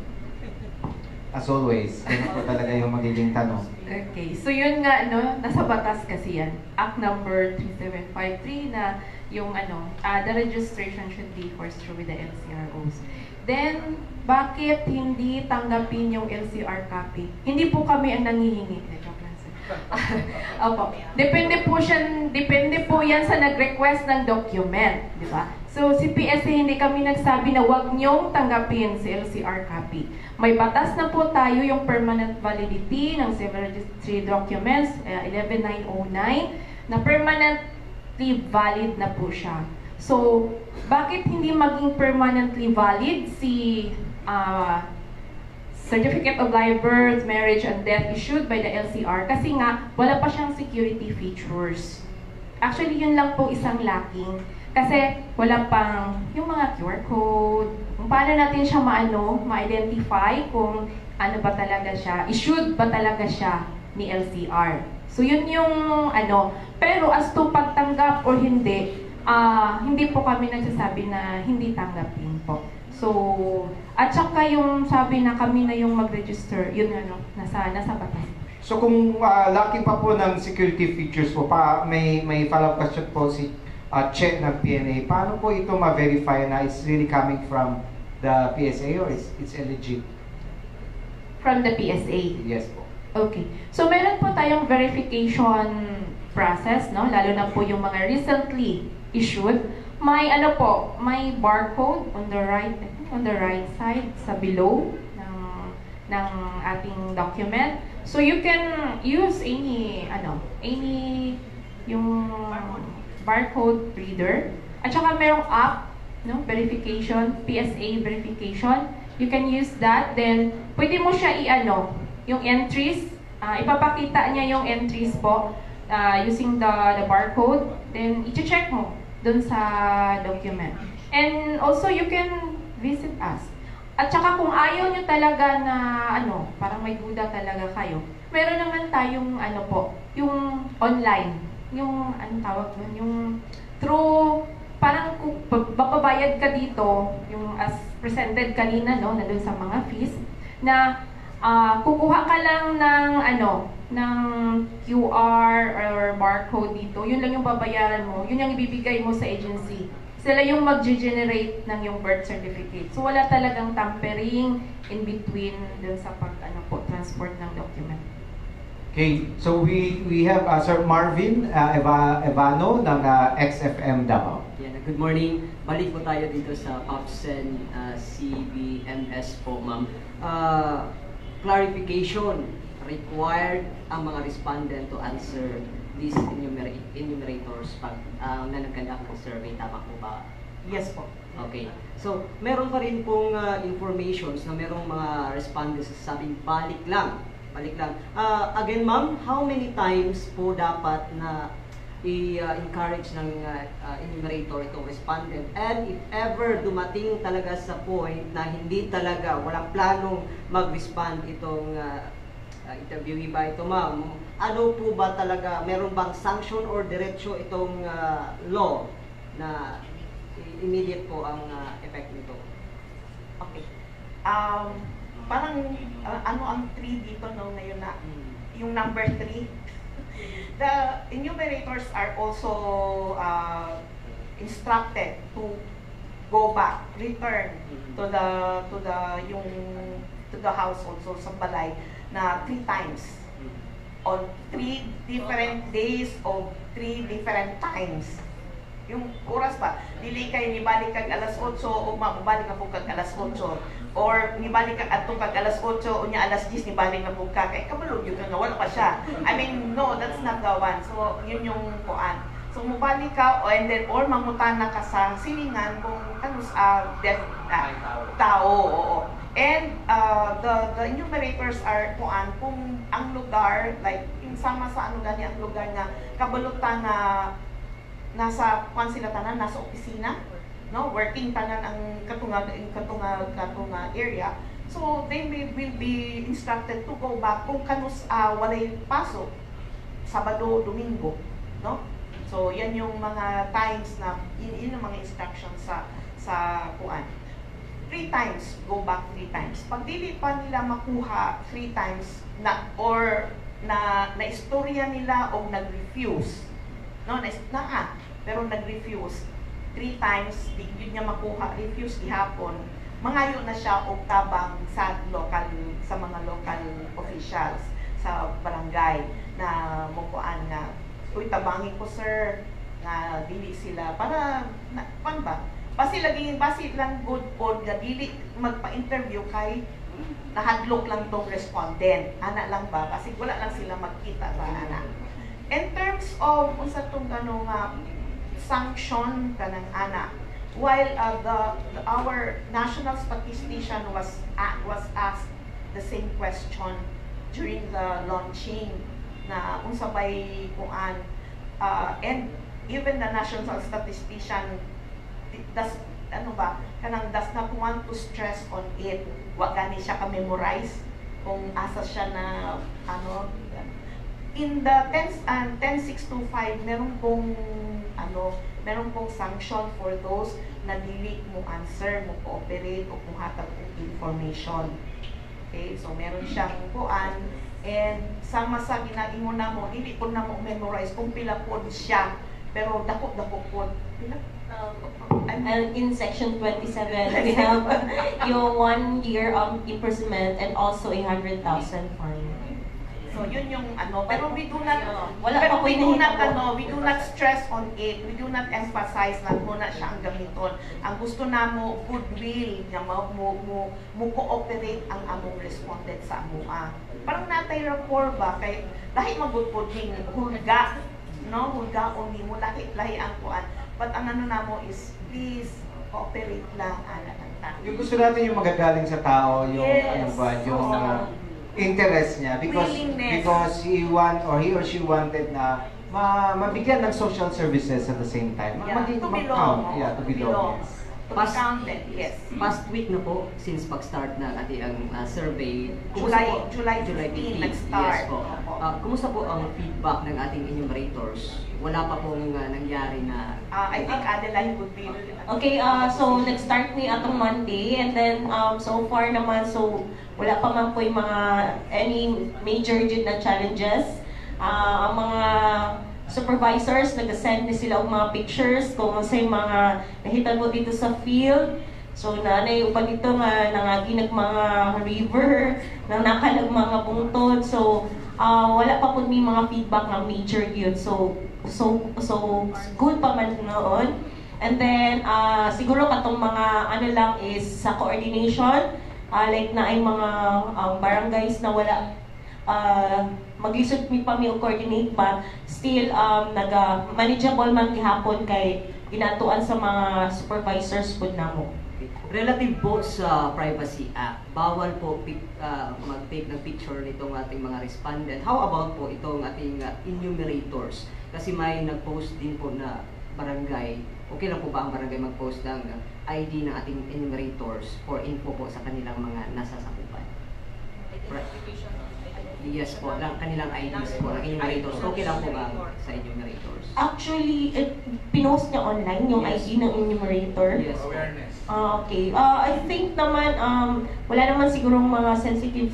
As always, yun po talaga yung magiging tanong. Okay, so yun nga, nasa batas kasi yan. Act number 3753 na yung the registration should be forced through with the LCROs. Then, bakit hindi tanggapin yung LCR copy? Hindi po kami ang nangihingi. Joke lang, sir. Opo. Depende po yan sa nag-request ng document, di ba? So, si PSA, hindi kami nagsabi na wag niyong tanggapin si LCR copy. May batas na po tayo yung permanent validity ng civil registry documents, 11909, na permanently valid na po siya. So, bakit hindi maging permanently valid si Certificate of Live Birth, Marriage, and Death issued by the LCR? Kasi nga, wala pa siyang security features. Actually, yun lang po isang lacking. Kasi wala pang yung mga QR code, kung paano natin siya ma-identify kung ano ba talaga siya, issued ba talaga siya ni LCR. So, yun yung Pero as to pagtanggap or hindi po kami nagsasabi na hindi tanggapin po. So, at saka yung sabi na kami na yung mag-register, yun nasa batas. So kung lacking pa po ng security features po, may follow-up question po si Che ng PNA. Paano po ito ma-verify na it's really coming from the PSA or it's legit? From the PSA? Yes po. Okay. So meron po tayong verification process, lalo na po yung mga recently issued. May may barcode on the right side sa below ng ating document. So you can use any yung barcode reader. At saka merong app, verification, PSA verification. You can use that. Then pwede mo siya yung entries, ipapakita niya yung entries po using the barcode. Then i-check mo dun sa document. And also you can visit us. At saka kung ayaw nyo talaga na parang may duda talaga kayo, meron naman tayong yung online, yung tawag doon, yung through, parang kung magbabayad ka dito, yung as presented kanina, no, nandun sa mga fees, na kukuha ka lang ng ng QR or barcode dito, yun lang yung babayaran mo, yun yung ibibigay mo sa agency. Sila yung mag-generate ng yung birth certificate. So wala talagang tampering in between dun sa transport ng document. Okay, so we have Sir Marvin Evano ng XFM Davao. Yeah, good morning. Balik po tayo dito sa POPSEN CBMS po, ma'am. Clarification, required ang mga respondent to answer these enumerators pag nanagkandak ng survey. Tama po ba? Yes po. Okay. So, meron pa rin pong informations na merong mga respondents na sabing balik lang. Balik lang. Again, ma'am, how many times po dapat na i-encourage ng enumerator itong respondent? And if ever dumating talaga sa point na hindi talaga, walang planong mag-respond itong interviewee ba ito, ma'am, ano po ba talaga, meron bang sanction or diretsyo itong law na immediate po ang effect nito? Okay. Parang ano ang 3 dito no ngayon na yung number 3. The enumerators are also instructed to go back, return to the household, so sa balay na 3 times on 3 different days of 3 different times. Yung oras pa, dili kay nibalik kag alas 8 o mabalik na po kag alas 8 or nibalik kag adto kag alas 8 unya alas 10 nibalik na po ka kay kabalo yun nga wala pa siya. I mean, no, that's not the one. So yun yung kuan. So mubalik ka and then or mangutana ka sa silingan kung kanus tao. Oo. And the enumerators are kuan kung ang lugar like yung sama sa ano gani ang lugar nga kabalutan na nasa kuan sila tanan nasa opisina, no, working tanan ang katunga area. So they will be instructed to go back kung kanus walay pasok Sabado, Domingo, no? So yan yung mga times na yun ang mga instructions sa kuan. 3 times, go back 3 times. Pag dili pa nila makuha 3 times na or na istorya nila o nag-refuse, no, pero nag-refuse 3 times, di yun niya makuha, refuse ihapon, mangayo na siya og tabang sa mga local officials sa barangay na mukuan nga, uy tabangin ko sir, na dili sila para basi lang good pod nga dili magpa-interview kay nahadlok lang tong respondent, ana lang ba kasi wala lang sila magkita ba ana. In terms of unsa tong nga sanction kanang ana, while our national statistician was asked the same question during the launching na unsa bay kuan and even the national statistician does not want to stress on it, wa gani siya ka-memorize kung asa siya na in the 10625 meron pong sanction for those na dili mo answer, mo cooperate o kung hatag og information. Okay, so meron siyang kuan and sama sa ginaingon na mo, dili po na mo memorize kung pila pod siya, pero dako pod pila. And in section 27, we have yung 1 year of imprisonment and also 100,000 fine. So yun yung pero we do not we do not stress on it. We do not emphasize na muna siya ang gamiton. Ang gusto namo goodwill nga mo cooperate ang among respondent sa amoa. Parang natay rapport ba kay lahi magudpod ning hulga, no? Hulga only mo lahi ang kuan. But ang namo is please cooperate lang ana lang. Yung gusto natin yung magagaling sa tao, yung interest niya because he or she wanted na mabigyan ng social services at the same time. To belong. To belong. Yes. To be counted, yes. Past week na po, since pag-start na ating survey, July 15 nag-start. Yes po. Opo. Kumusta po ang feedback ng ating enumerators? Wala pa pong nangyari na... I think Adeline would be... Okay, so nag-start ni atong Monday, and then so far naman, so wala pa man po yung mga any major jud na challenges. Ang mga supervisors nag-send ni sila og mga pictures kung ano yung mga nakita mo dito sa field. So nanay uban dito nga nangaginag mga river, nang nakalag mga bungtod. So wala pa pud may mga feedback na major yun. So good pa man noon. And then siguro katong mga ano lang is sa coordination, like na ay mga barangays na wala maglisod mi pa mi og coordinate ba, still manageable man gihapon kay ginatuan sa mga supervisors pud namo. Relative po sa Privacy Act, bawal po mag-take ng picture nitong ating mga respondent. How about po itong ating enumerators? Kasi may nag-post din po na barangay. Okay lang po ba ang barangay mag-post ng ID ng ating enumerators for info po sa kanilang mga nasasakupan? Yes po, kanilang IDs po, ng enumerators. Okay lang po ba sa enumerators? Actually, pinost niya online yung Yes. ID ng enumerator. Yes po. Okay. I think naman, wala naman sigurong mga sensitive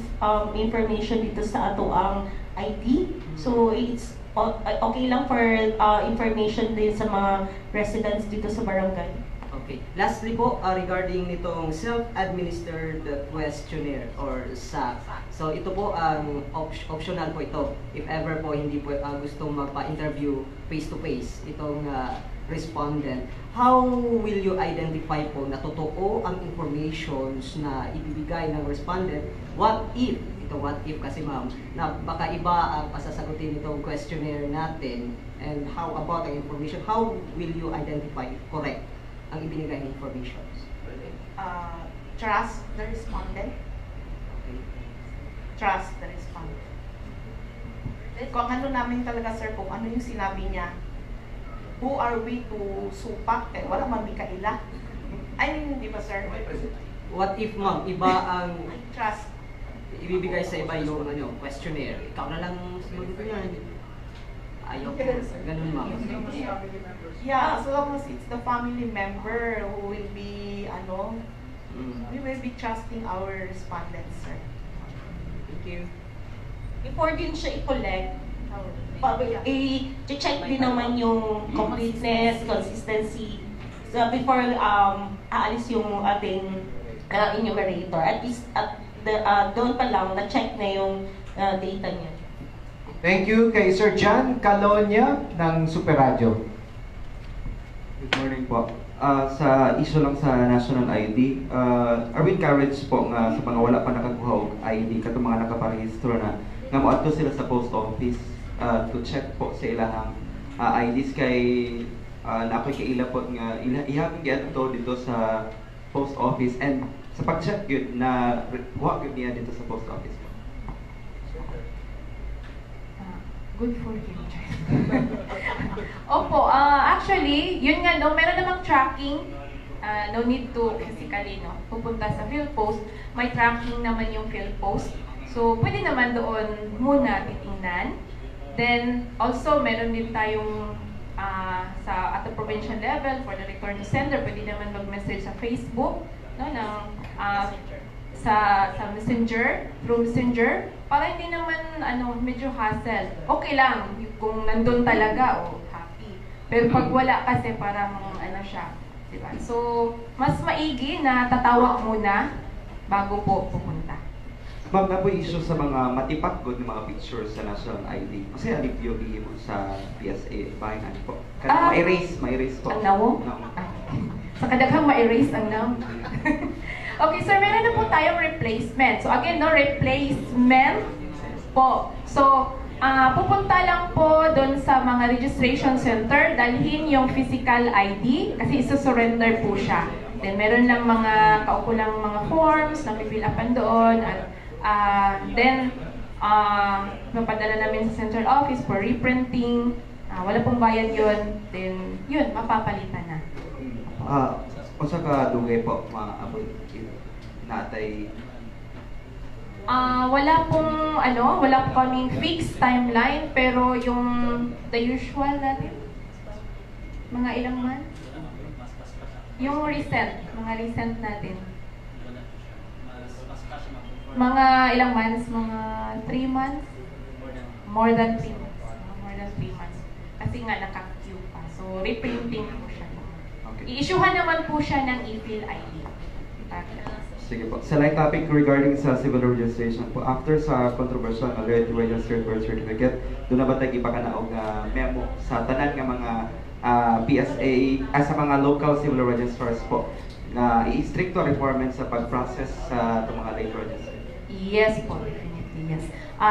information dito sa ato ang ID. So, it's okay lang for information din sa mga residents dito sa barangay. Okay. Lastly po, regarding nitong self-administered questionnaire or SAQ. So ito po ang optional po ito. If ever po hindi po gustong magpa-interview face-to-face itong respondent, how will you identify po na totoo ang informations na ibibigay ng respondent? What if, ito what if kasi ma'am, na baka iba ang pasasagutin itong questionnaire natin, and how about the information? How will you identify correct ang ibinigay ng informations? Trust the respondent. Okay. Trust the respondent. Kung ano namin talaga, sir, kung ano yung sinabi niya, who are we to supak? Eh, wala man Mikaela. I mean, di ba, sir? What if, ma'am, iba ang Trust. ibibigay sa iba yung questionnaire? Ikaw na lang sumagot niyan. Ayaw ko. Ganun, ma'am. Yeah, as long as it's the family member who will be, we will be trusting our respondents, sir. Thank you. Before din siya i-collect, i-check din naman yung completeness, consistency. So before aalis yung ating enumerator, at least doon pa lang na-check na yung data niya. Thank you kay Sir John Calonia ng Super Radio. Good morning po. Sa issue lang sa national ID, are we encouraged po nga sa mga wala pa nakakuha og ID katong mga nakaparehistro na nga moadto sila sa post office to check po sa ilahang IDs kay nakoy kaila po nga ihapon gyud dito sa post office, and sa pag-check yun na wa gyud niya dito sa post office po. Good for him. Opo, actually, yun nga no, meron namang tracking. No need to physically pupunta sa field post. May tracking naman yung field post. So, pwede naman doon muna titingnan. Then, also, meron din tayong at the provincial level for the return to sender, pwede naman mag-message sa Facebook, sa Messenger, through Messenger, para hindi naman medyo hassle. Okay lang kung nandun talaga, happy. Pero pag wala kasi parang siya, di ba? So, mas maigi na tatawag muna bago po pupunta. Ma'am, na po issue sa mga matipak good ng mga pictures sa national ID. Kasi alip yung mo sa PSA, bahay na po. Kaya ma-erase po. Ang nawo? Sa kadaghang ma-erase ang nam. Okay, sir, meron na po tayong replacement. So again, replacement po. So, pupunta lang po doon sa mga registration center, dalhin yung physical ID kasi isa-surrender po siya. Then meron lang mga kaukulang mga forms na fill upan doon at then mapadala namin sa central office for reprinting. Wala pong bayad yun. Then yun, mapapalitan na. Unsa ka dugay po maabot natay Wala wala po kaming fixed timeline, pero yung the usual natin, mga ilang months? Yung mga recent natin. Mga ilang months? Mga 3 months? More than 3 months. More than 3 months. Kasi nga naka-queue pa. So, reprinting po siya. Okay. I-issuehan naman po siya ng e-fill ID. Sige po. Sa light topic regarding sa civil registration po, after sa controversial na already registered birth certificate, doon na ba tayo ipakanaog nga memo sa tanan nga mga PSA, sa mga local civil registrars po, na i-stricto requirements sa pag-process sa mga late register? Yes po, definitely, yes.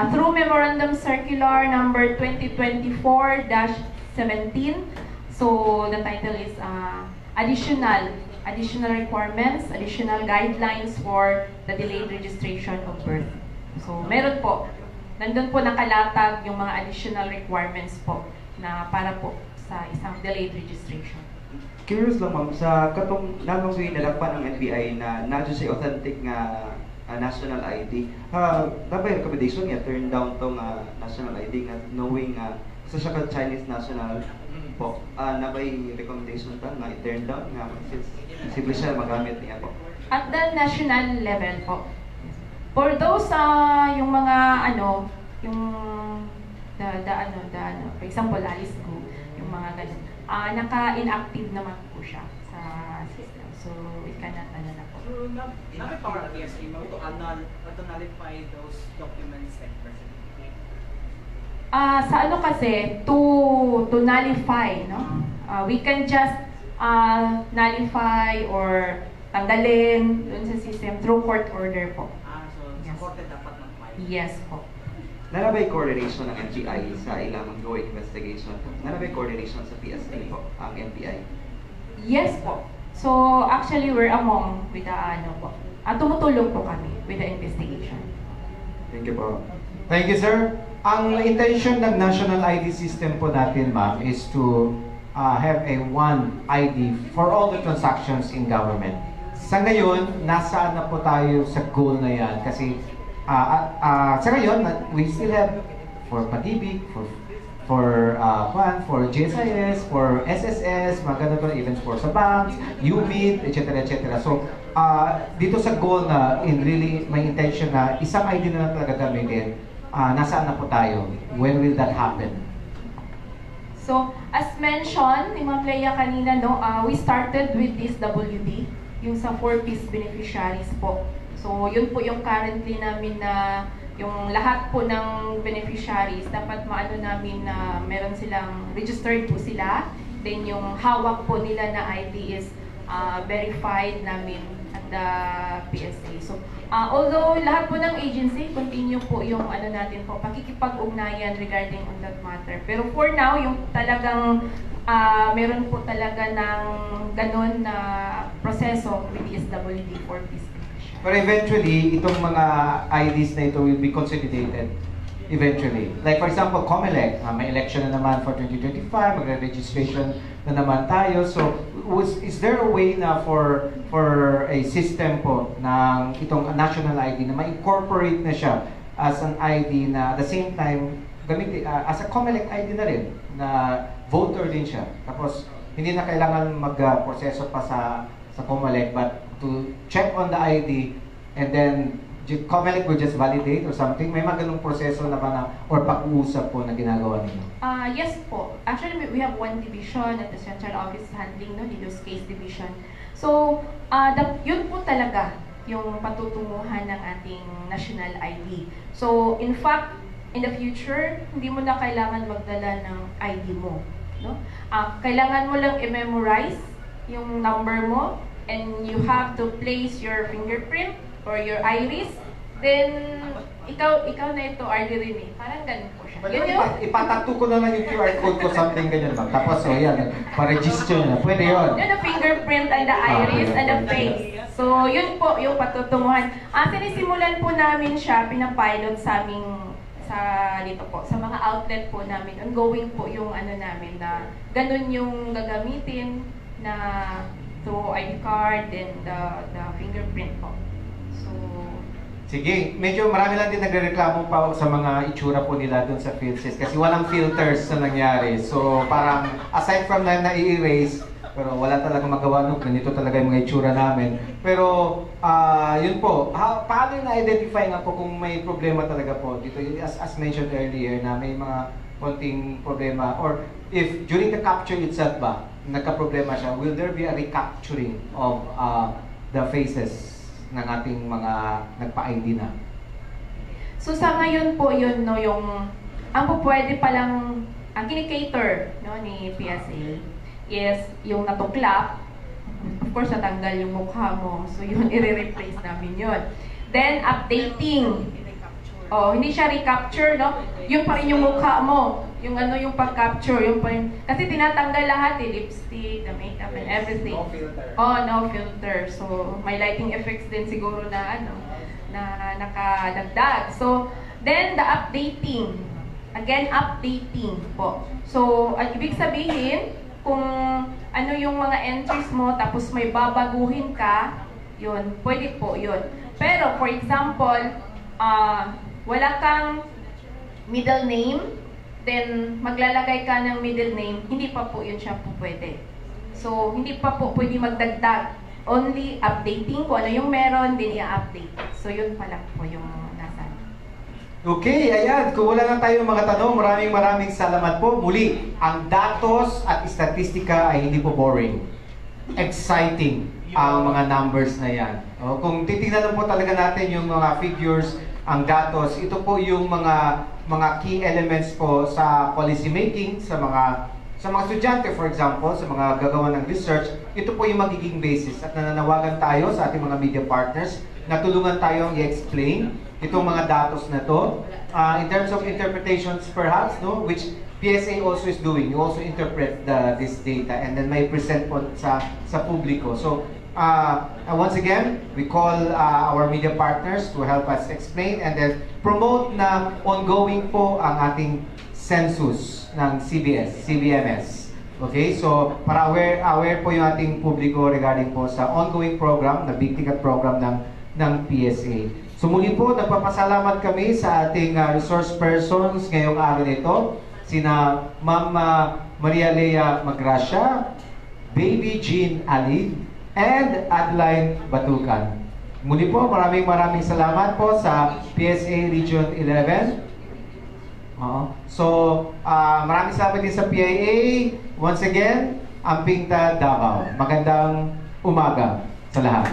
Through Memorandum Circular number 2024-17, so the title is additional requirements, additional guidelines for the delayed registration of birth. So, meron po. Nandun po nakalatag yung mga additional requirements po na para po sa isang delayed registration. Curious lang ma'am, sa katong namang nadakpan ng NBI na nadyo siya authentic nga national ID, nabay recommendation niya turn down tong national ID nga knowing sa siya ka Chinese national po, nabay recommendation ta nga i-turn down nga since simple siya magamit niya po. At the national level po. For those yung mga yung for example, Alice Go, yung mga ganun, naka-inactive naman po siya sa system. So, it cannot na po. So, na-power ang PSA mo to nullify those documents like birth certificate? Sa kasi, to nullify, no? We can just nullify or tanggalin dun sa system through court order po. So yes. Sa korte dapat mag-file? Yes po. Nanabay coordination ng NBI sa ilang ongoing investigation? Nanabay coordination sa PSA po, ang NBI? Yes po. So, actually, we're among with the po. Tumutulong po kami with the investigation. Thank you po. Thank you, sir. Ang intention ng national ID system po natin, ma'am, is to have a one ID for all the transactions in government. Sa ngayon, nasaan na po tayo sa goal na yan? Kasi sa ngayon, we still have for Pag-ibig, for GSIS, for SSS, mga ganito, even for sa banks, UMID, etc. etc. So, dito sa goal na really may intention na isang ID na lang talaga gamitin, nasaan na po tayo? When will that happen? So, as mentioned ni Ma'am Leia kanina, we started with this WD, yung sa 4-piece beneficiaries po. So, yun po yung currently namin na yung lahat po ng beneficiaries, dapat maano namin na meron silang registered po sila. Then yung hawak po nila na ID is verified namin at the PSA. So, although lahat po ng agency, continue po yung natin po, pakikipag-ugnayan regarding on that matter. Pero for now, yung talagang meron po talaga ng ganun na proseso with DSWD 4-piece. But eventually, itong mga IDs na ito will be consolidated. Eventually. Like for example, COMELEC, may election na naman for 2025, magre-registration na naman tayo. So, is there a way na for a system po ng itong national ID na ma-incorporate na siya as an ID na at the same time, as a COMELEC ID na rin, na voter din siya. Tapos, hindi na kailangan mag-proseso pa sa COMELEC, but to check on the ID and then COMELEC will just validate or something? May mga ganung proseso na ba na or pag-uusap po na ginagawa ninyo? Yes po. Actually, we have one division at the central office handling those case division. So, yun po talaga yung patutunguhan ng ating national ID. So, in fact, in the future, hindi mo na kailangan magdala ng ID mo. No? Kailangan mo lang i-memorize yung number mo, and you have to place your fingerprint or your iris, then ikaw na ito, RD rin eh. Parang ganun po siya. Ipatattoo ko na lang yung QR code ko, something ganyan lang. Tapos, yan, pa-register na. Pwede yun. Yun ang fingerprint and the iris and the face. So, yun po yung patutunguhan. Sinisimulan po namin siya, pinapilot sa aming dito po, sa mga outlet po namin. Ongoing po yung namin na ganun yung gagamitin na So, ID card, then the fingerprint po. So, Sige, medyo marami lang din nagrereklamo pa sa mga itsura po nila doon sa PhilSys kasi walang filters na nangyari. So parang aside from na i-erase, pero wala talaga magawa nung ganito talaga yung mga itsura namin. Pero yun po, paano yung na-identify nga po kung may problema talaga po dito? As mentioned earlier na may mga konting problema or if during the capture itself ba, nagka-problema siya, will there be a recapturing of the faces ng ating mga nagpa-ID na? so sa ngayon po yun, no, yung ang po pwede palang ang kinikater, no, ni PSA is yung natuklap. Of course, natanggal yung mukha mo. So yun, i-replace namin yun. Then, updating. Oh, hindi siya recapture, no? Yun pa rin yung mukha mo. Yung ano, yung pag-capture, yung pa rin. Kasi tinatanggal lahat, lipstick, the makeup, and everything. No filter. Oh, no filter. So, may lighting effects din siguro na ano, na nakadagdag. So, then the updating. Again, updating po. So, ibig sabihin, kung ano yung mga entries mo, tapos may babaguhin ka, yun, pwede po yun. Pero, for example, wala kang middle name, then maglalagay ka ng middle name, hindi pa po yun siya po pwede. So, hindi pa po pwede magdagdag. Only updating kung ano yung meron, din i-update. So, yun pa lang po yung nasa. Okay, ayan. Kung wala lang tayong mga tanong, maraming salamat po. Muli, ang datos at statistika ay hindi po boring. Exciting ang mga numbers na yan. O, kung titingnan po talaga natin yung mga figures, ang datos, ito po yung mga key elements po sa policy making, sa mga estudyante, for example, sa mga gagawa ng research, ito po yung magiging basis. At nananawagan tayo sa ating mga media partners na tulungan tayong i-explain itong mga datos na to. In terms of interpretations perhaps, no, which PSA also is doing. You also interpret this data and then may present po sa publiko. So, once again, we call our media partners to help us explain and then promote na ongoing po ang ating census ng CBMS. Okay, so para aware po yung ating publiko regarding po sa ongoing program, na big ticket program ng PSA. So muli po, nagpapasalamat kami sa ating resource persons ngayong araw nito, sina Ma'am Maria Lea Magracia, Baby Jean Alid, and Adeline Batukan. Muli po, maraming salamat po sa PSA Region 11. So, maraming salamat din sa PIA. Once again, Ampingta Davao. Magandang umaga sa lahat.